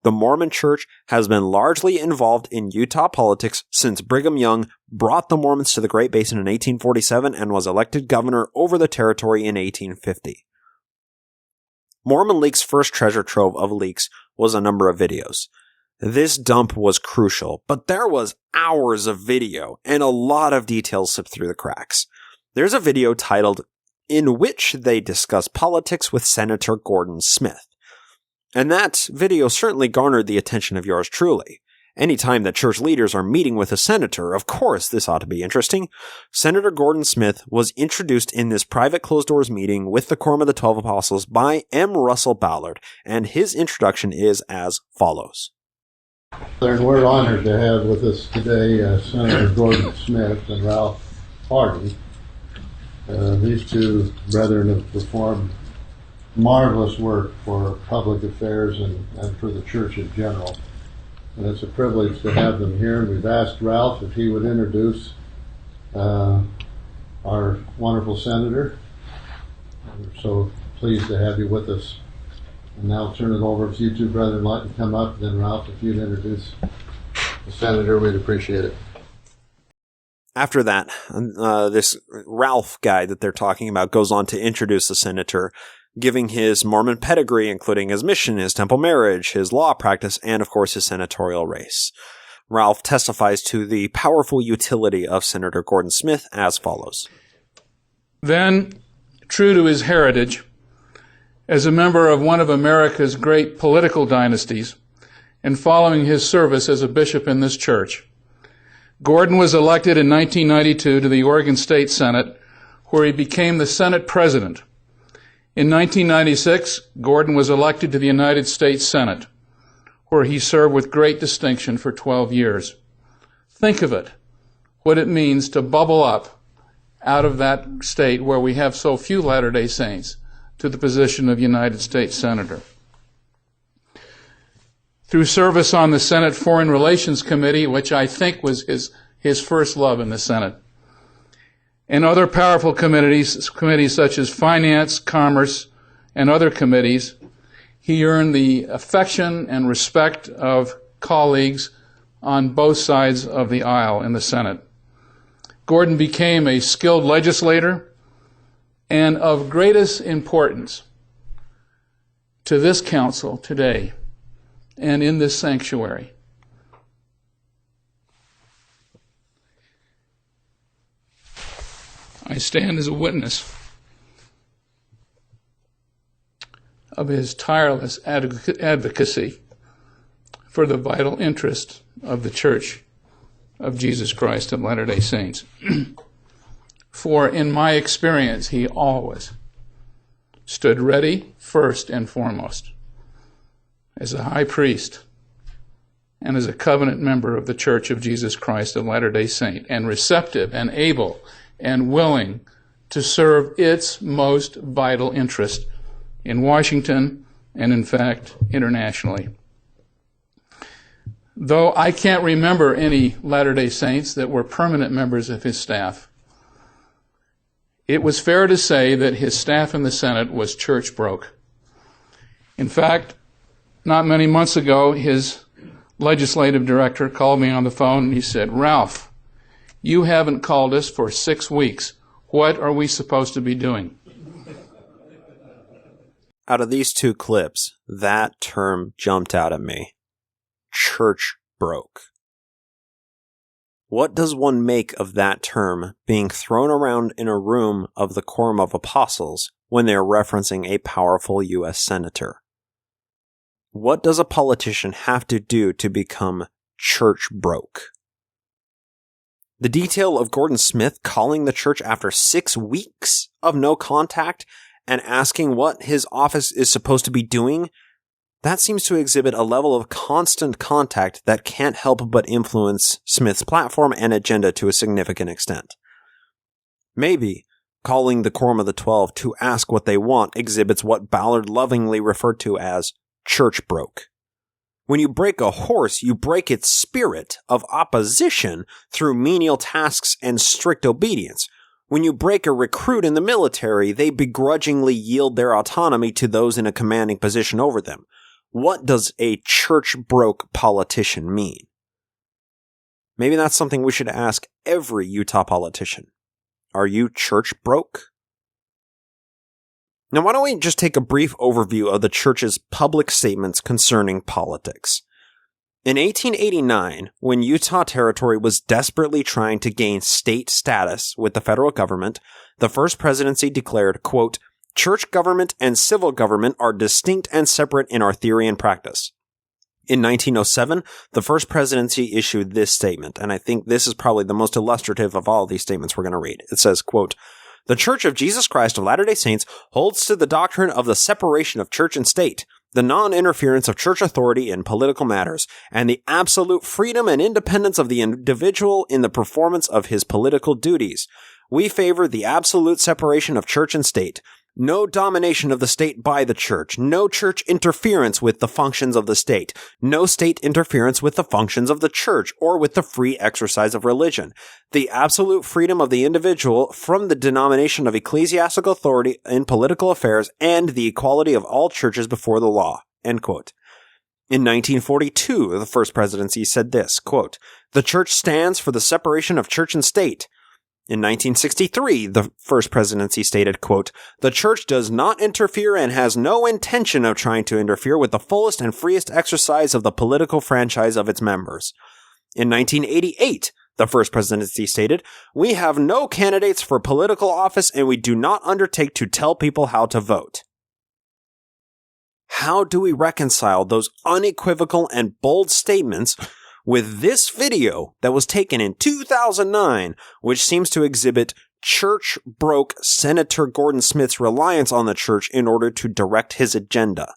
The Mormon Church has been largely involved in Utah politics since Brigham Young brought the Mormons to the Great Basin in 1847 and was elected governor over the territory in 1850. Mormon Leaks' first treasure trove of leaks was a number of videos. This dump was crucial, but there was hours of video and a lot of details slipped through the cracks. There's a video titled, "In which they discuss politics with Senator Gordon Smith." And that video certainly garnered the attention of yours truly. Anytime that church leaders are meeting with a senator, of course this ought to be interesting. Senator Gordon Smith was introduced in this private closed-doors meeting with the Quorum of the 12 Apostles by M. Russell Ballard, and his introduction is as follows. And we're honored to have with us today Senator Gordon Smith and Ralph Hardy. These two brethren have performed marvelous work for public affairs and for the church in general. And it's a privilege to have them here. And we've asked Ralph if he would introduce our wonderful senator. We're so pleased to have you with us. And now I'll turn it over if you two brethren like to come up. Then Ralph, if you'd introduce the senator, we'd appreciate it. After that, this Ralph guy that they're talking about goes on to introduce the senator, giving his Mormon pedigree, including his mission, his temple marriage, his law practice, and of course his senatorial race. Ralph testifies to the powerful utility of Senator Gordon Smith as follows. Then, true to his heritage, as a member of one of America's great political dynasties, and following his service as a bishop in this church, Gordon was elected in 1992 to the Oregon State Senate, where he became the Senate President. In 1996, Gordon was elected to the United States Senate, where he served with great distinction for 12 years. Think of it, what it means to bubble up out of that state where we have so few Latter-day Saints to the position of United States Senator. Through service on the Senate Foreign Relations Committee, which I think was his first love in the Senate, and other powerful committees such as Finance, Commerce, and other committees, he earned the affection and respect of colleagues on both sides of the aisle in the Senate. Gordon became a skilled legislator and of greatest importance to this council today and in this sanctuary. I stand as a witness of his tireless advocacy for the vital interest of the Church of Jesus Christ of Latter-day Saints. For in my experience, he always stood ready first and foremost as a high priest and as a covenant member of the Church of Jesus Christ of Latter-day Saint, and receptive and able and willing to serve its most vital interest in Washington and, in fact, internationally. Though I can't remember any Latter-day Saints that were permanent members of his staff, it was fair to say that his staff in the Senate was church broke. In fact, not many months ago, his legislative director called me on the phone and he said, "Ralph, you haven't called us for 6 weeks. What are we supposed to be doing?" Out of these two clips, that term jumped out at me. Church broke. What does one make of that term being thrown around in a room of the Quorum of Apostles when they're referencing a powerful U.S. senator? What does a politician have to do to become church broke? The detail of Gordon Smith calling the church after 6 weeks of no contact and asking what his office is supposed to be doing, that seems to exhibit a level of constant contact that can't help but influence Smith's platform and agenda to a significant extent. Maybe calling the Quorum of the 12 to ask what they want exhibits what Ballard lovingly referred to as church broke. When you break a horse, you break its spirit of opposition through menial tasks and strict obedience. When you break a recruit in the military, they begrudgingly yield their autonomy to those in a commanding position over them. What does a church broke politician mean? Maybe that's something we should ask every Utah politician. Are you church broke? Now, why don't we just take a brief overview of the church's public statements concerning politics? In 1889, when Utah Territory was desperately trying to gain state status with the federal government, the first presidency declared, quote, "Church government and civil government are distinct and separate in our theory and practice." In 1907, the First Presidency issued this statement, and I think this is probably the most illustrative of all these statements we're going to read. It says, quote, "The Church of Jesus Christ of Latter-day Saints holds to the doctrine of the separation of church and state, the non-interference of church authority in political matters, and the absolute freedom and independence of the individual in the performance of his political duties. We favor the absolute separation of church and state. No domination of the state by the church, no church interference with the functions of the state, no state interference with the functions of the church or with the free exercise of religion, the absolute freedom of the individual from the denomination of ecclesiastical authority in political affairs, and the equality of all churches before the law." End quote. In 1942, the First Presidency said this, quote, "The church stands for the separation of church and state." In 1963, the First Presidency stated, quote, "The Church does not interfere and has no intention of trying to interfere with the fullest and freest exercise of the political franchise of its members." In 1988, the First Presidency stated, "We have no candidates for political office and we do not undertake to tell people how to vote." How do we reconcile those unequivocal and bold statements with this video that was taken in 2009, which seems to exhibit church-broke Senator Gordon Smith's reliance on the church in order to direct his agenda?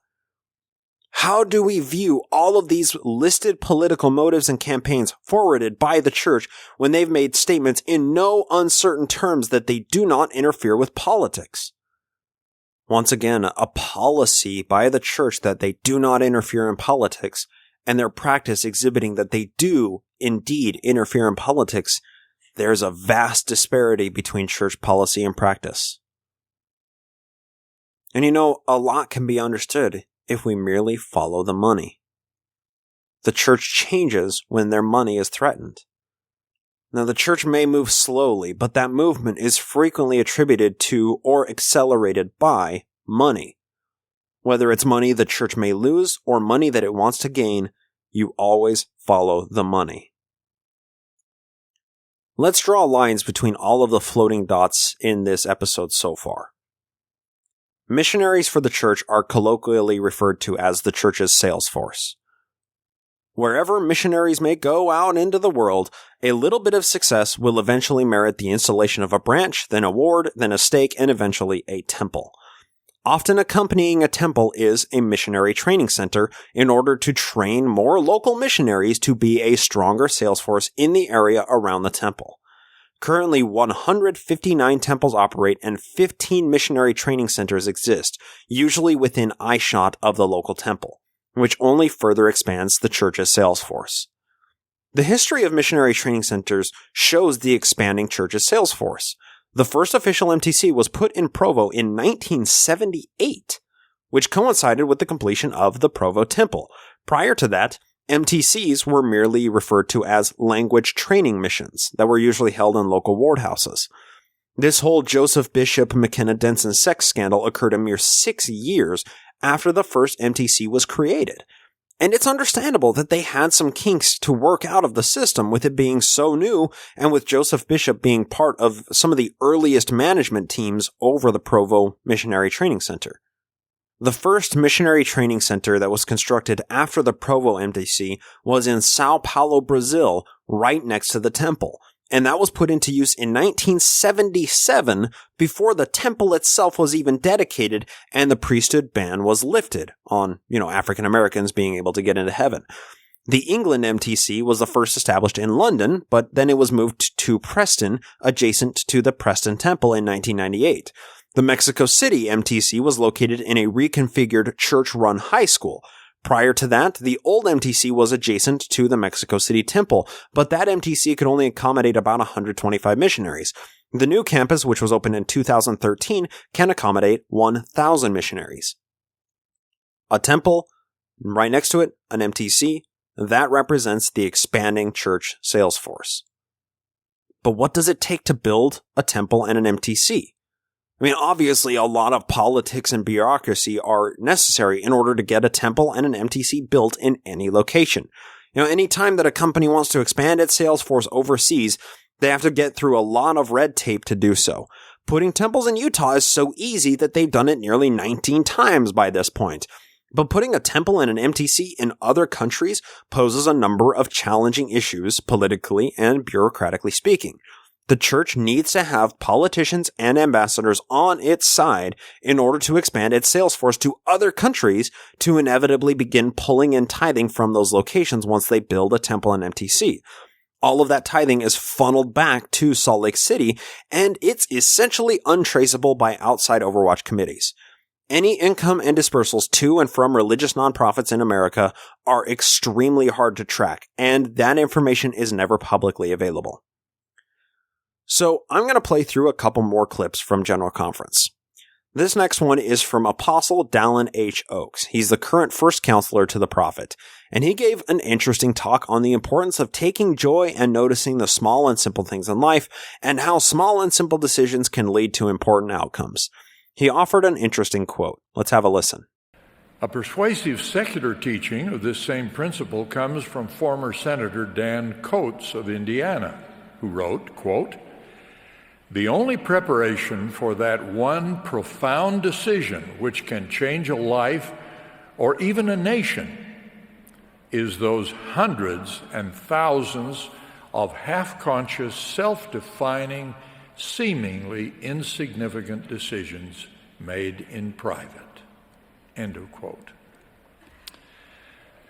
How do we view all of these listed political motives and campaigns forwarded by the church when they've made statements in no uncertain terms that they do not interfere with politics? Once again, a policy by the church that they do not interfere in politics, and their practice exhibiting that they do indeed interfere in politics, there's a vast disparity between church policy and practice. And a lot can be understood if we merely follow the money. The church changes when their money is threatened. Now, the church may move slowly, but that movement is frequently attributed to or accelerated by money. Whether it's money the church may lose or money that it wants to gain, you always follow the money. Let's draw lines between all of the floating dots in this episode so far. Missionaries for the church are colloquially referred to as the church's sales force. Wherever missionaries may go out into the world, a little bit of success will eventually merit the installation of a branch, then a ward, then a stake, and eventually a temple. Often accompanying a temple is a missionary training center in order to train more local missionaries to be a stronger sales force in the area around the temple. Currently, 159 temples operate and 15 missionary training centers exist, usually within eyeshot of the local temple, which only further expands the church's sales force. The history of missionary training centers shows the expanding church's sales force. The first official MTC was put in Provo in 1978, which coincided with the completion of the Provo Temple. Prior to that, MTCs were merely referred to as language training missions that were usually held in local ward houses. This whole Joseph Bishop McKenna Denson sex scandal occurred a mere 6 years after the first MTC was created. And it's understandable that they had some kinks to work out of the system with it being so new and with Joseph Bishop being part of some of the earliest management teams over the Provo Missionary Training Center. The first missionary training center that was constructed after the Provo MTC was in Sao Paulo, Brazil, right next to the temple. And that was put into use in 1977 before the temple itself was even dedicated and the priesthood ban was lifted on, African Americans being able to get into heaven. The England MTC was the first established in London, but then it was moved to Preston, adjacent to the Preston Temple in 1998. The Mexico City MTC was located in a reconfigured church-run high school. Prior to that, the old MTC was adjacent to the Mexico City Temple, but that MTC could only accommodate about 125 missionaries. The new campus, which was opened in 2013, can accommodate 1,000 missionaries. A temple, right next to it, an MTC, that represents the expanding church sales force. But what does it take to build a temple and an MTC? Obviously, a lot of politics and bureaucracy are necessary in order to get a temple and an MTC built in any location. Any time that a company wants to expand its sales force overseas, they have to get through a lot of red tape to do so. Putting temples in Utah is so easy that they've done it nearly 19 times by this point. But putting a temple and an MTC in other countries poses a number of challenging issues, politically and bureaucratically speaking. The church needs to have politicians and ambassadors on its side in order to expand its sales force to other countries to inevitably begin pulling in tithing from those locations once they build a temple and MTC. All of that tithing is funneled back to Salt Lake City, and it's essentially untraceable by outside Overwatch committees. Any income and dispersals to and from religious nonprofits in America are extremely hard to track, and that information is never publicly available. So I'm going to play through a couple more clips from General Conference. This next one is from Apostle Dallin H. Oaks. He's the current first counselor to the prophet, and he gave an interesting talk on the importance of taking joy and noticing the small and simple things in life, and how small and simple decisions can lead to important outcomes. He offered an interesting quote. Let's have a listen. A persuasive secular teaching of this same principle comes from former Senator Dan Coates of Indiana, who wrote, quote, "The only preparation for that one profound decision which can change a life or even a nation is those hundreds and thousands of half-conscious, self-defining, seemingly insignificant decisions made in private." End of quote.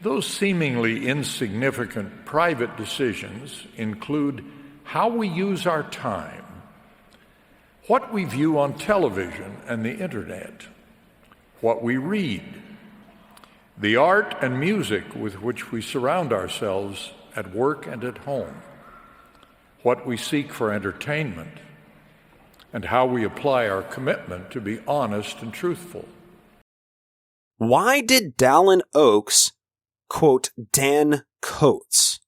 Those seemingly insignificant private decisions include how we use our time, what we view on television and the internet, what we read, the art and music with which we surround ourselves at work and at home, what we seek for entertainment, and how we apply our commitment to be honest and truthful. Why did Dallin Oaks quote Dan Coates?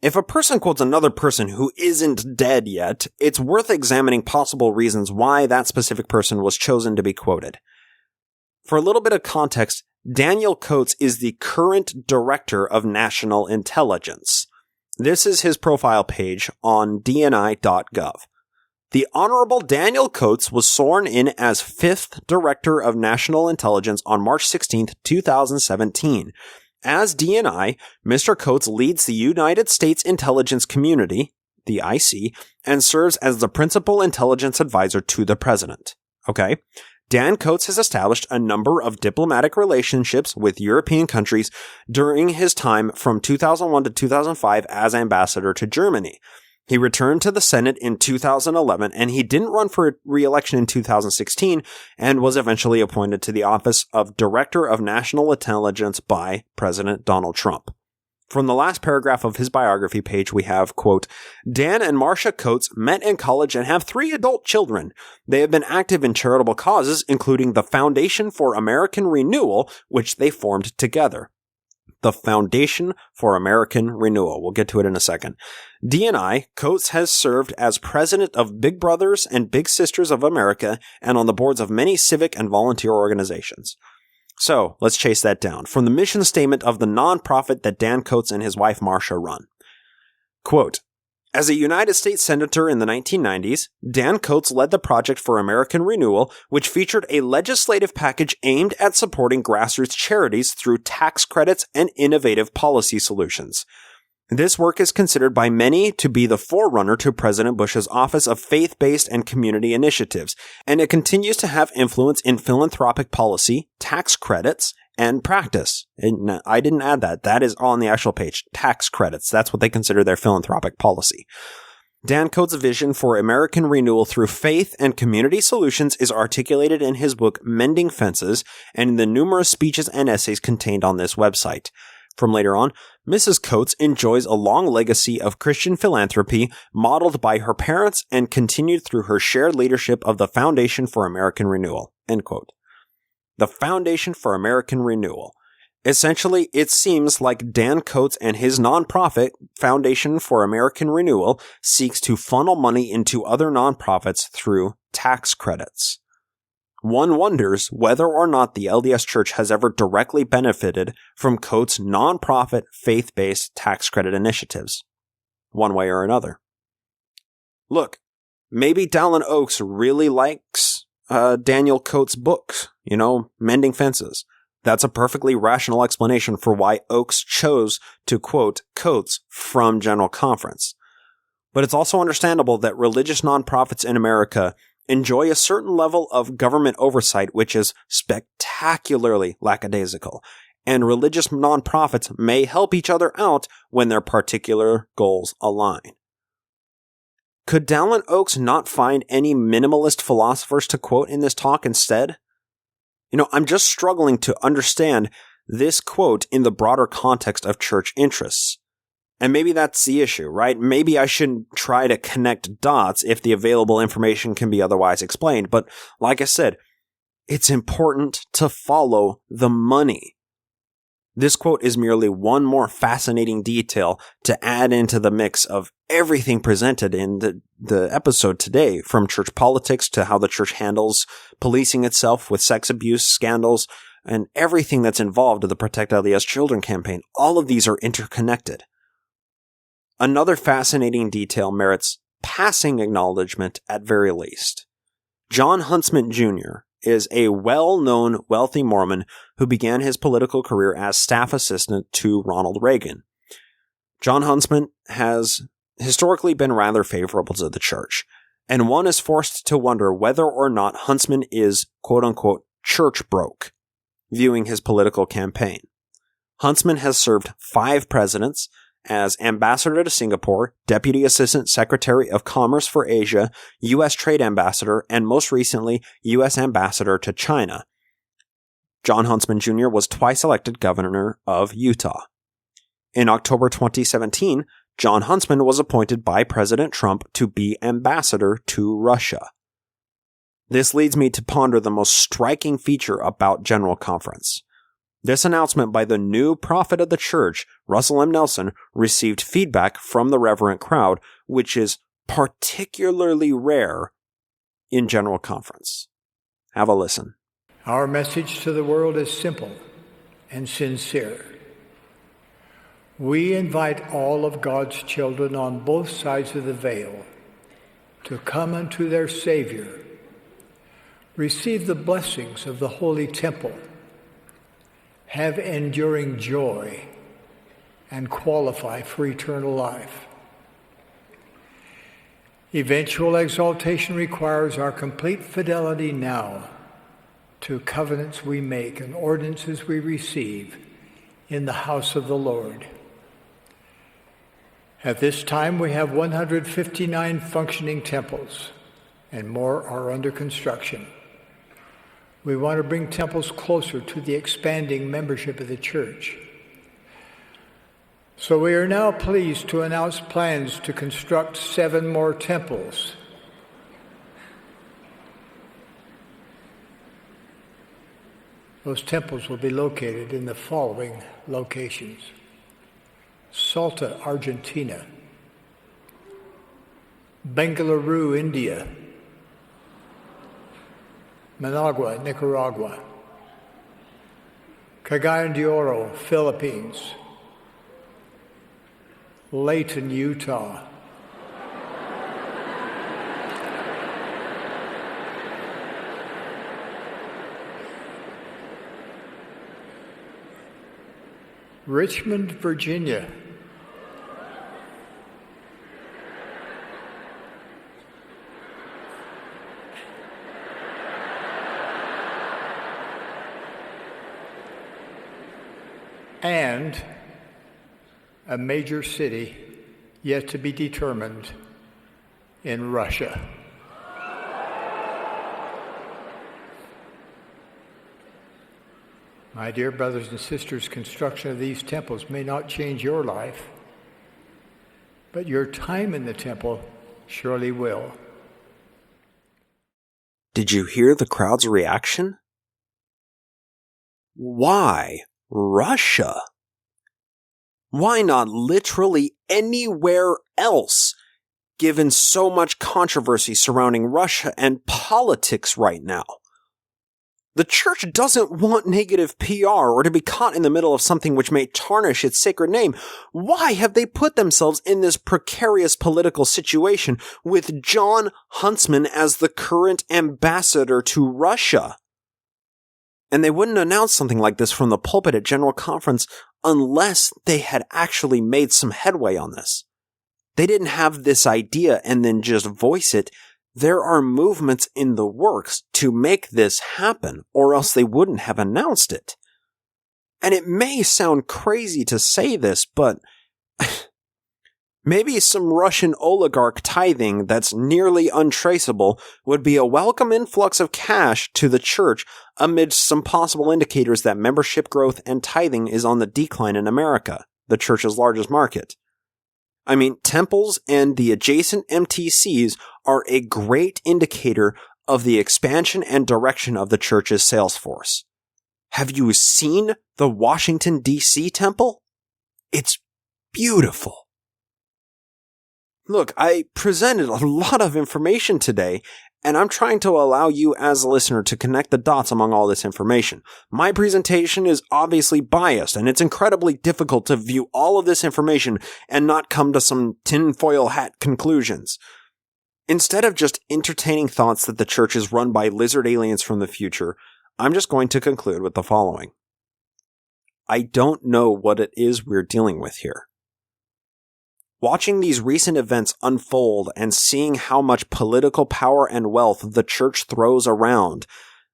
If a person quotes another person who isn't dead yet, it's worth examining possible reasons why that specific person was chosen to be quoted. For a little bit of context, Daniel Coates is the current Director of National Intelligence. This is his profile page on dni.gov. The Honorable Daniel Coates was sworn in as 5th Director of National Intelligence on March 16, 2017. As DNI, Mr. Coates leads the United States Intelligence Community, the IC, and serves as the principal intelligence advisor to the president. Okay? Dan Coates has established a number of diplomatic relationships with European countries during his time from 2001 to 2005 as ambassador to Germany. He returned to the Senate in 2011, and he didn't run for re-election in 2016 and was eventually appointed to the office of Director of National Intelligence by President Donald Trump. From the last paragraph of his biography page, we have, quote, Dan and Marcia Coates met in college and have 3 adult children. They have been active in charitable causes, including the Foundation for American Renewal, which they formed together. The Foundation for American Renewal. We'll get to it in a second. DNI, Coates has served as president of Big Brothers and Big Sisters of America and on the boards of many civic and volunteer organizations. So, let's chase that down. From the mission statement of the nonprofit that Dan Coates and his wife Marcia run. Quote, as a United States Senator in the 1990s, Dan Coates led the Project for American Renewal, which featured a legislative package aimed at supporting grassroots charities through tax credits and innovative policy solutions. This work is considered by many to be the forerunner to President Bush's Office of Faith-Based and Community Initiatives, and it continues to have influence in philanthropic policy, tax credits, and practice. And I didn't add that. That is on the actual page. Tax credits. That's what they consider their philanthropic policy. Dan Coates' vision for American renewal through faith and community solutions is articulated in his book Mending Fences and in the numerous speeches and essays contained on this website. From later on, Mrs. Coates enjoys a long legacy of Christian philanthropy modeled by her parents and continued through her shared leadership of the Foundation for American Renewal. End quote. The Foundation for American Renewal. Essentially, it seems like Dan Coates and his nonprofit, Foundation for American Renewal, seeks to funnel money into other nonprofits through tax credits. One wonders whether or not the LDS Church has ever directly benefited from Coates' nonprofit, faith-based tax credit initiatives, one way or another. Look, maybe Dallin Oaks really likes Daniel Coates' books, Mending Fences. That's a perfectly rational explanation for why Oakes chose to quote quotes from General Conference. But it's also understandable that religious nonprofits in America enjoy a certain level of government oversight which is spectacularly lackadaisical, and religious nonprofits may help each other out when their particular goals align. Could Dallin Oakes not find any minimalist philosophers to quote in this talk instead? I'm just struggling to understand this quote in the broader context of church interests. And maybe that's the issue, right? Maybe I shouldn't try to connect dots if the available information can be otherwise explained. But like I said, it's important to follow the money. This quote is merely one more fascinating detail to add into the mix of everything presented in the episode today, from church politics to how the church handles policing itself with sex abuse scandals and everything that's involved in the Protect LDS Children campaign. All of these are interconnected. Another fascinating detail merits passing acknowledgement at very least. John Huntsman Jr. is a well-known wealthy Mormon who began his political career as staff assistant to Ronald Reagan. John Huntsman has historically been rather favorable to the church, and one is forced to wonder whether or not Huntsman is quote-unquote church broke, viewing his political campaign. Huntsman has served 5 presidents as Ambassador to Singapore, Deputy Assistant Secretary of Commerce for Asia, U.S. Trade Ambassador, and most recently, U.S. Ambassador to China. John Huntsman Jr. was twice elected governor of Utah. In October 2017, John Huntsman was appointed by President Trump to be ambassador to Russia. This leads me to ponder the most striking feature about General Conference. This announcement by the new prophet of the church, Russell M. Nelson, received feedback from the reverent crowd, which is particularly rare in General Conference. Have a listen. Our message to the world is simple and sincere. We invite all of God's children on both sides of the veil to come unto their Savior, receive the blessings of the Holy Temple, have enduring joy, and qualify for eternal life. Eventual exaltation requires our complete fidelity now to covenants we make and ordinances we receive in the house of the Lord. At this time, we have 159 functioning temples, and more are under construction. We want to bring temples closer to the expanding membership of the church. So we are now pleased to announce plans to construct 7 more temples. Those temples will be located in the following locations: Salta, Argentina; Bengaluru, India; Managua, Nicaragua; Cagayan de Oro, Philippines; Layton, Utah; Richmond, Virginia; and a major city yet to be determined in Russia. My dear brothers and sisters, construction of these temples may not change your life, but your time in the temple surely will. Did you hear the crowd's reaction? Why Russia? Why not literally anywhere else, given so much controversy surrounding Russia and politics right now? The church doesn't want negative PR or to be caught in the middle of something which may tarnish its sacred name. Why have they put themselves in this precarious political situation with John Huntsman as the current ambassador to Russia? And they wouldn't announce something like this from the pulpit at General Conference unless they had actually made some headway on this. They didn't have this idea and then just voice it. There are movements in the works to make this happen, or else they wouldn't have announced it. And it may sound crazy to say this, but maybe some Russian oligarch tithing that's nearly untraceable would be a welcome influx of cash to the church amidst some possible indicators that membership growth and tithing is on the decline in America, the church's largest market. I mean, temples and the adjacent MTCs are a great indicator of the expansion and direction of the church's sales force. Have you seen the Washington, D.C. temple? It's beautiful. Look, I presented a lot of information today, and I'm trying to allow you as a listener to connect the dots among all this information. My presentation is obviously biased, and it's incredibly difficult to view all of this information and not come to some tinfoil hat conclusions. Instead of just entertaining thoughts that the church is run by lizard aliens from the future, I'm just going to conclude with the following. I don't know what it is we're dealing with here. Watching these recent events unfold and seeing how much political power and wealth the church throws around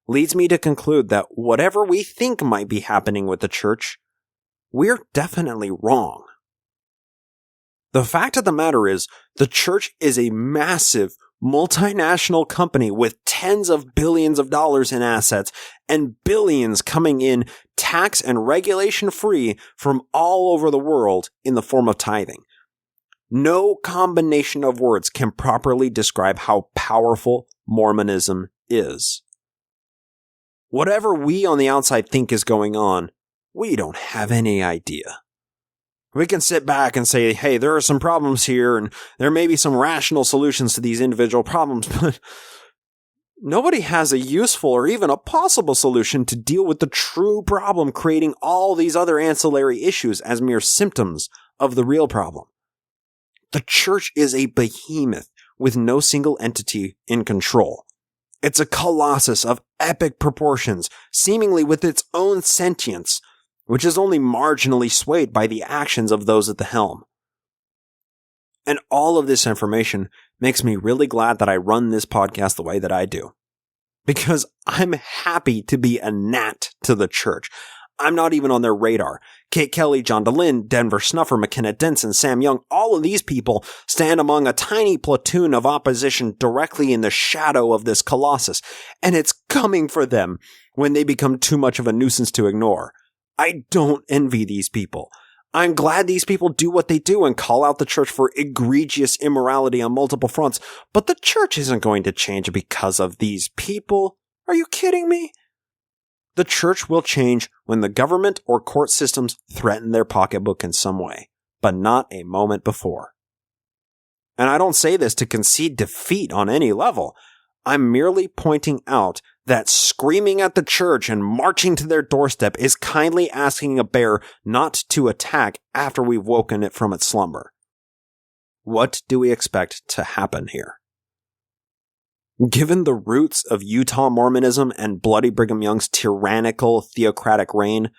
leads me to conclude that whatever we think might be happening with the church, we're definitely wrong. The fact of the matter is, the church is a massive, multinational company with tens of billions of dollars in assets and billions coming in tax and regulation free from all over the world in the form of tithing. No combination of words can properly describe how powerful Mormonism is. Whatever we on the outside think is going on, we don't have any idea. We can sit back and say, hey, there are some problems here, and there may be some rational solutions to these individual problems, but nobody has a useful or even a possible solution to deal with the true problem, creating all these other ancillary issues as mere symptoms of the real problem. The church is a behemoth with no single entity in control. It's a colossus of epic proportions, seemingly with its own sentience, which is only marginally swayed by the actions of those at the helm. And all of this information makes me really glad that I run this podcast the way that I do. Because I'm happy to be a gnat to the church. I'm not even on their radar. Kate Kelly, John DeLynn, Denver Snuffer, McKenna Denson, Sam Young, all of these people stand among a tiny platoon of opposition directly in the shadow of this colossus, and it's coming for them when they become too much of a nuisance to ignore. I don't envy these people. I'm glad these people do what they do and call out the church for egregious immorality on multiple fronts, but the church isn't going to change because of these people. Are you kidding me? The church will change when the government or court systems threaten their pocketbook in some way, but not a moment before. And I don't say this to concede defeat on any level. I'm merely pointing out that screaming at the church and marching to their doorstep is kindly asking a bear not to attack after we've woken it from its slumber. What do we expect to happen here? Given the roots of Utah Mormonism and Bloody Brigham Young's tyrannical theocratic reign,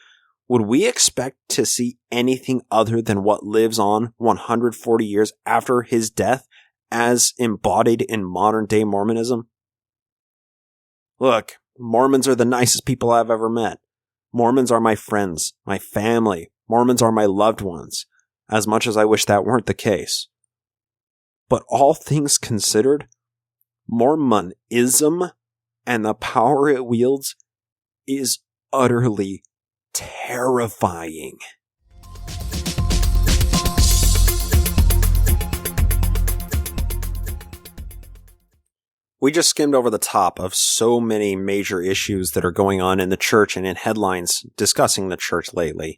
would we expect to see anything other than what lives on 140 years after his death as embodied in modern-day Mormonism? Look, Mormons are the nicest people I've ever met. Mormons are my friends, my family. Mormons are my loved ones, as much as I wish that weren't the case. But all things considered, Mormonism and the power it wields is utterly terrifying. We just skimmed over the top of so many major issues that are going on in the church and in headlines discussing the church lately.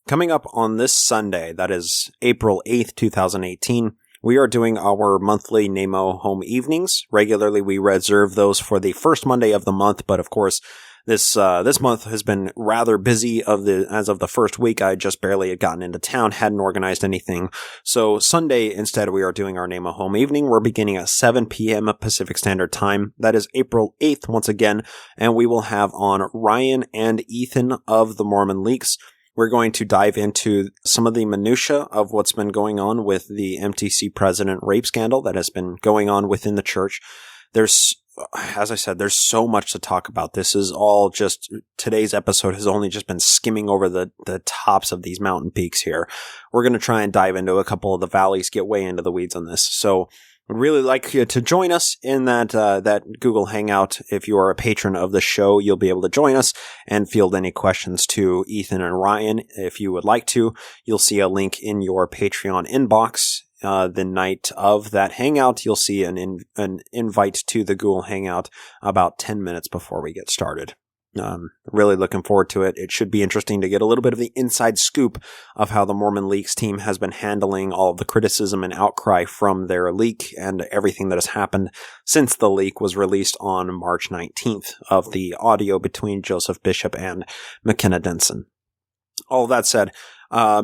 Coming up on this Sunday, that is April 8th, 2018, we are doing our monthly NAMO home evenings. Regularly, we reserve those for the first Monday of the month, but of course, This month has been rather busy. As of the first week, I just barely had gotten into town, hadn't organized anything. So Sunday, instead, we are doing our Name a Home evening. We're beginning at 7 p.m. Pacific Standard Time. That is April 8th once again, and we will have on Ryan and Ethan of the Mormon Leaks. We're going to dive into some of the minutia of what's been going on with the MTC president rape scandal that has been going on within the church. As I said, there's so much to talk about. This is all just, today's episode has only just been skimming over the tops of these mountain peaks here. We're going to try and dive into a couple of the valleys, get way into the weeds on this. So I'd really like you to join us in that Google Hangout. If you are a patron of the show, you'll be able to join us and field any questions to Ethan and Ryan. If you would like to, you'll see a link in your Patreon inbox. The night of that hangout, you'll see an invite to the Google Hangout about 10 minutes before we get started. Really looking forward to it. It should be interesting to get a little bit of the inside scoop of how the Mormon Leaks team has been handling all of the criticism and outcry from their leak and everything that has happened since the leak was released on March 19th of the audio between Joseph Bishop and McKenna Denson. All that said,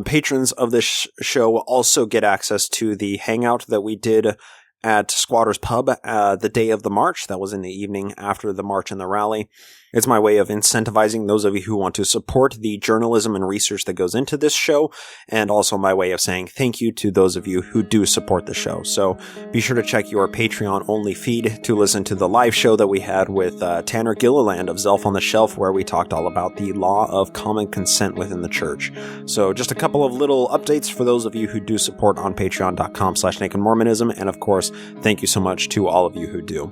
patrons of this show will also get access to the hangout that we did at Squatters Pub the day of the march. That was in the evening after the march and the rally. It's my way of incentivizing those of you who want to support the journalism and research that goes into this show, and also my way of saying thank you to those of you who do support the show. So be sure to check your Patreon-only feed to listen to the live show that we had with Tanner Gilliland of Zelf on the Shelf, where we talked all about the law of common consent within the church. So just a couple of little updates for those of you who do support on patreon.com/nakedmormonism, and of course, thank you so much to all of you who do.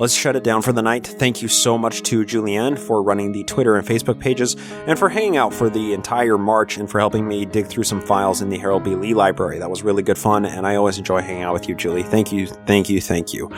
Let's shut it down for the night. Thank you so much to Julianne for running the Twitter and Facebook pages, and for hanging out for the entire march, and for helping me dig through some files in the Harold B. Lee library. That was really good fun, and I always enjoy hanging out with you, Julie. Thank you, thank you, thank you.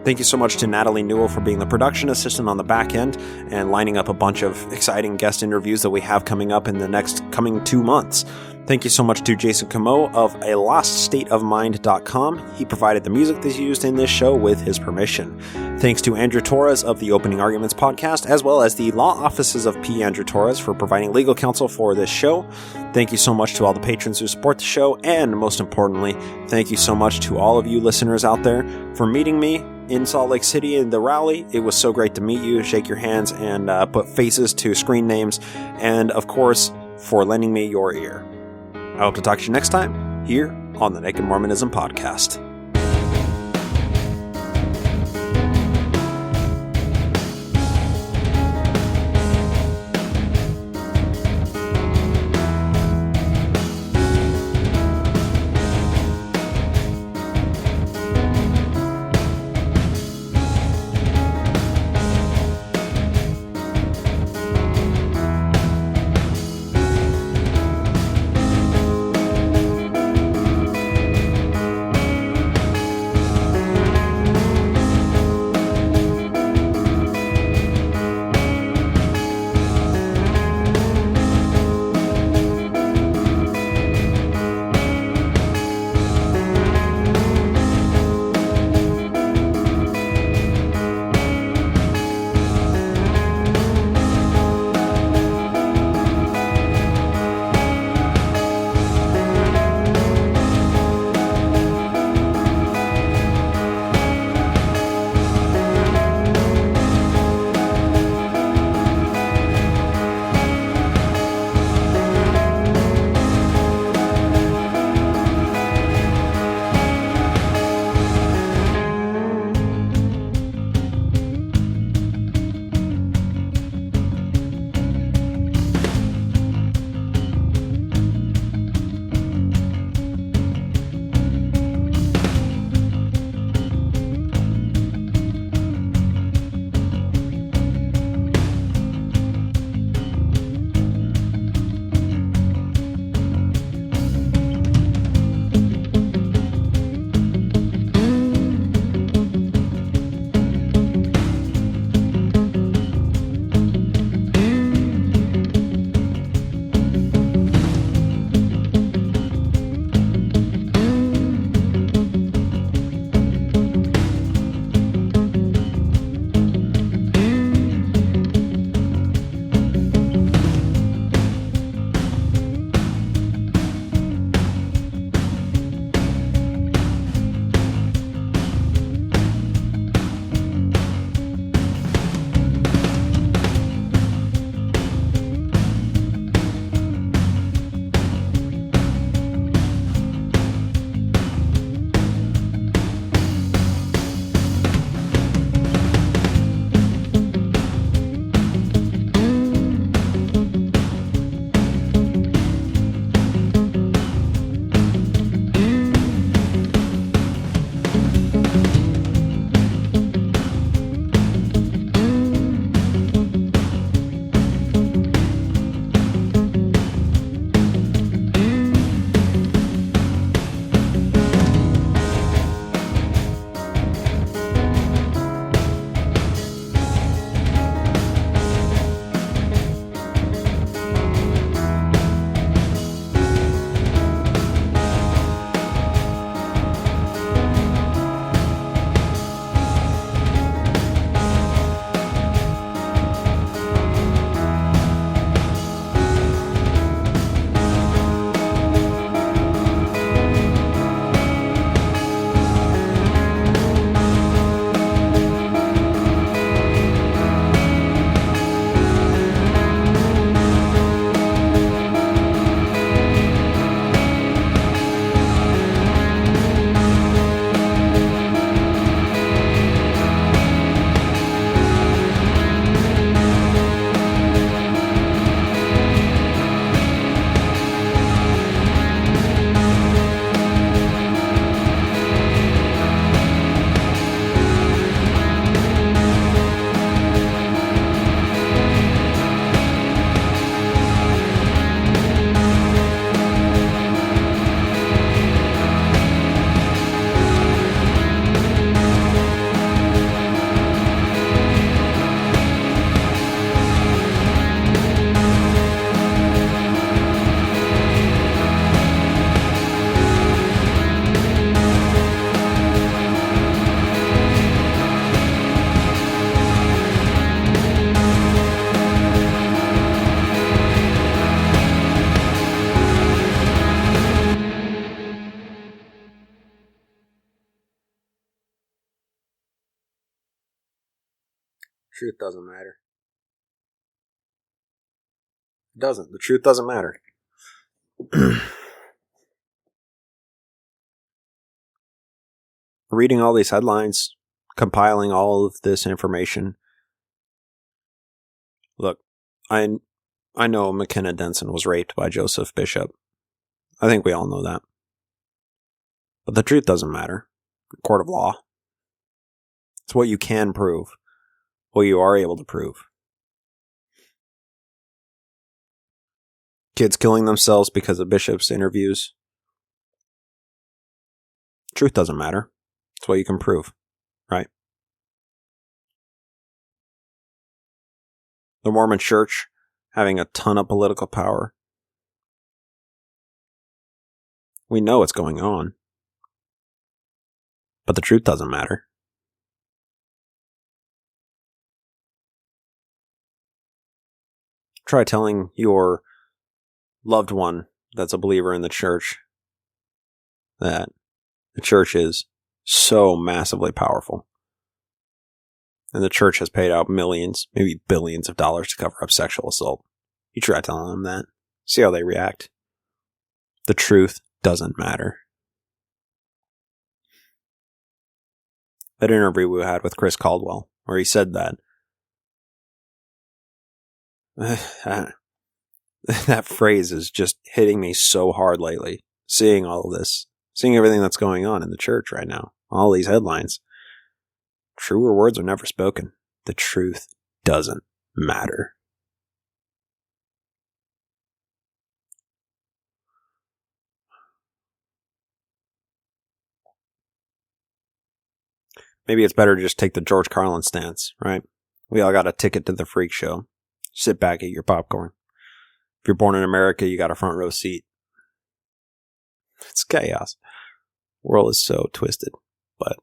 Thank you so much to Natalie Newell for being the production assistant on the back end, and lining up a bunch of exciting guest interviews that we have coming up in the next coming 2 months. Thank you so much to Jason Camo of aloststateofmind.com. He provided the music that's used in this show with his permission. Thanks to Andrew Torres of the Opening Arguments podcast, as well as the law offices of P. Andrew Torres for providing legal counsel for this show. Thank you so much to all the patrons who support the show, and most importantly, thank you so much to all of you listeners out there for meeting me in Salt Lake City in the rally. It was so great to meet you, shake your hands, and put faces to screen names, and of course, for lending me your ear. I hope to talk to you next time here on the Naked Mormonism Podcast. truth doesn't matter. It doesn't. The truth doesn't matter. Reading all these headlines, compiling all of this information. Look, I know McKenna Denson was raped by Joseph Bishop. I think we all know that. But the truth doesn't matter. Court of law. It's what you can prove. What you are able to prove. Kids killing themselves because of Bishop's interviews. Truth doesn't matter. It's what you can prove. Right? The Mormon Church having a ton of political power. We know what's going on. But the truth doesn't matter. Try telling your loved one that's a believer in the church that the church is so massively powerful. And the church has paid out millions, maybe billions of dollars to cover up sexual assault. You try telling them that. See how they react. The truth doesn't matter. That interview we had with Chris Caldwell, where he said that. That phrase is just hitting me so hard lately. Seeing all of this. Seeing everything that's going on in the church right now. All these headlines. Truer words are never spoken. The truth doesn't matter. Maybe it's better to just take the George Carlin stance, right? We all got a ticket to the freak show. Sit back, eat your popcorn. If you're born in America, you got a front row seat. It's chaos. The world is so twisted, but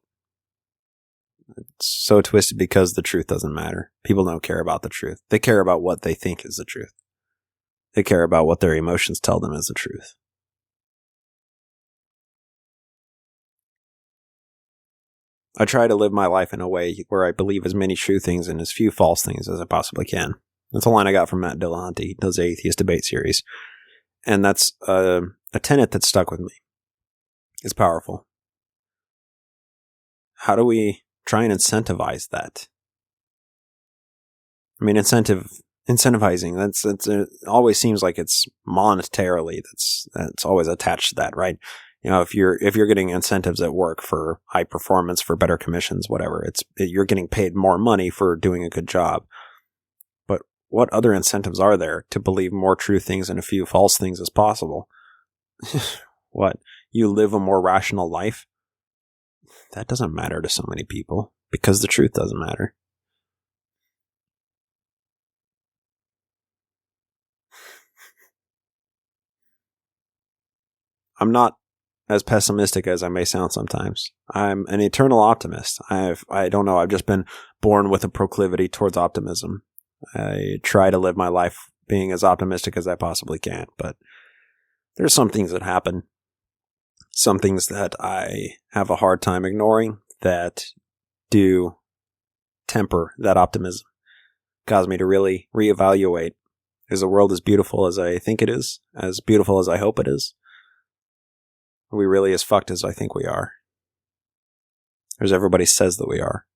it's so twisted because the truth doesn't matter. People don't care about the truth. They care about what they think is the truth. They care about what their emotions tell them is the truth. I try to live my life in a way where I believe as many true things and as few false things as I possibly can. That's a line I got from Matt Dillahunty. He does the Atheist Debate Series. And that's a tenet that stuck with me. It's powerful. How do we try and incentivize that? I mean, incentivizing, it always seems like it's monetarily, that's always attached to that, right? You know, if you're getting incentives at work for high performance, for better commissions, whatever, you're getting paid more money for doing a good job. But what other incentives are there to believe more true things and a few false things as possible? What? You live a more rational life? That doesn't matter to so many people because the truth doesn't matter. I'm not as pessimistic as I may sound sometimes. I'm an eternal optimist. I don't know, I've just been born with a proclivity towards optimism. I try to live my life being as optimistic as I possibly can, but there's some things that happen. Some things that I have a hard time ignoring that do temper that optimism. Cause me to really reevaluate. Is the world as beautiful as I think it is? As beautiful as I hope it is? Are we really as fucked as I think we are? Or as everybody says that we are?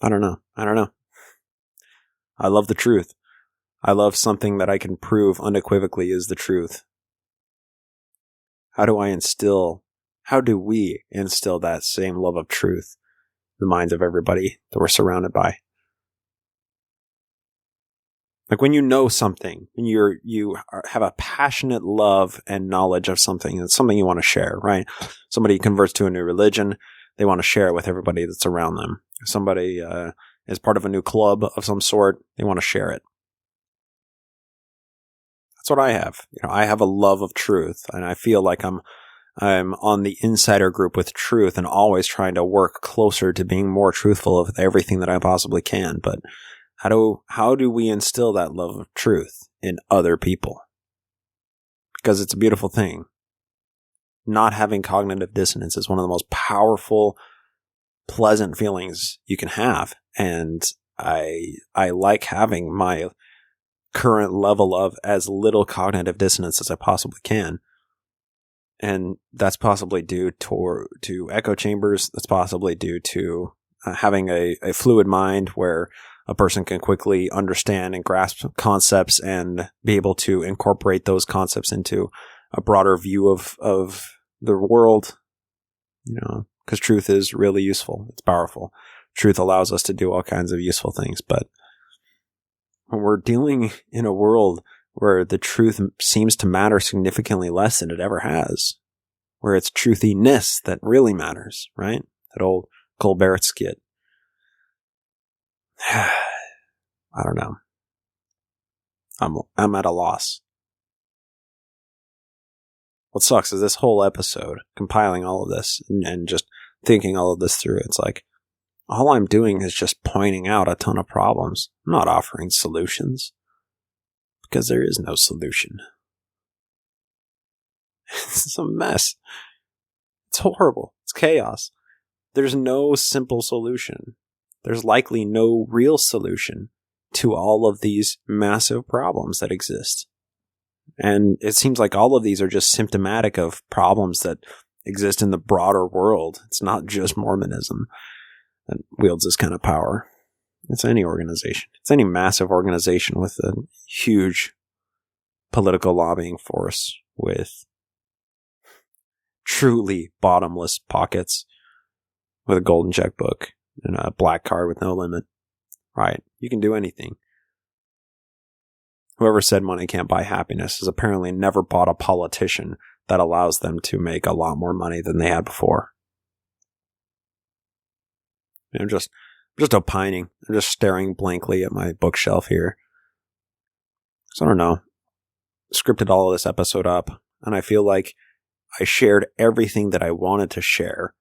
I don't know. I love the truth. I love something that I can prove unequivocally is the truth. How do we instill that same love of truth in the minds of everybody that we're surrounded by? Like when you know something, when you have a passionate love and knowledge of something, it's something you want to share, right? Somebody converts to a new religion, they want to share it with everybody that's around them. If somebody is part of a new club of some sort, they want to share it. That's what I have. I have a love of truth, and I feel like I'm on the insider group with truth and always trying to work closer to being more truthful of everything that I possibly can. But how do we instill that love of truth in other people? Because it's a beautiful thing. Not having cognitive dissonance is one of the most powerful pleasant feelings you can have. And I like having my current level of as little cognitive dissonance as I possibly can. And that's possibly due to echo chambers. That's possibly due to having a fluid mind where a person can quickly understand and grasp concepts and be able to incorporate those concepts into a broader view of the world, because truth is really useful. It's powerful. Truth allows us to do all kinds of useful things. But when we're dealing in a world where the truth seems to matter significantly less than it ever has, where it's truthiness that really matters, right? That old Colbert skit. I don't know. I'm at a loss. What sucks is this whole episode, compiling all of this and just thinking all of this through, it's like, all I'm doing is just pointing out a ton of problems. I'm not offering solutions. Because there is no solution. It's a mess. It's horrible. It's chaos. There's no simple solution. There's likely no real solution to all of these massive problems that exist. And it seems like all of these are just symptomatic of problems that exist in the broader world. It's not just Mormonism that wields this kind of power. It's any organization. It's any massive organization with a huge political lobbying force with truly bottomless pockets with a golden checkbook and a black card with no limit. Right? You can do anything. Whoever said money can't buy happiness has apparently never bought a politician that allows them to make a lot more money than they had before. I'm just opining. I'm just staring blankly at my bookshelf here. So I don't know. Scripted all of this episode up, and I feel like I shared everything that I wanted to share,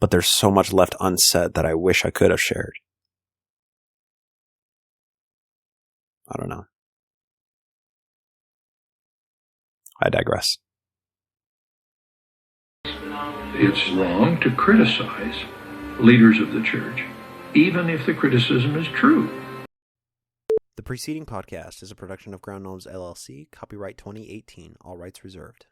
but there's so much left unsaid that I wish I could have shared. I don't know. I digress. It's wrong to criticize leaders of the church, even if the criticism is true. The preceding podcast is a production of Ground Gnomes LLC, copyright 2018, all rights reserved.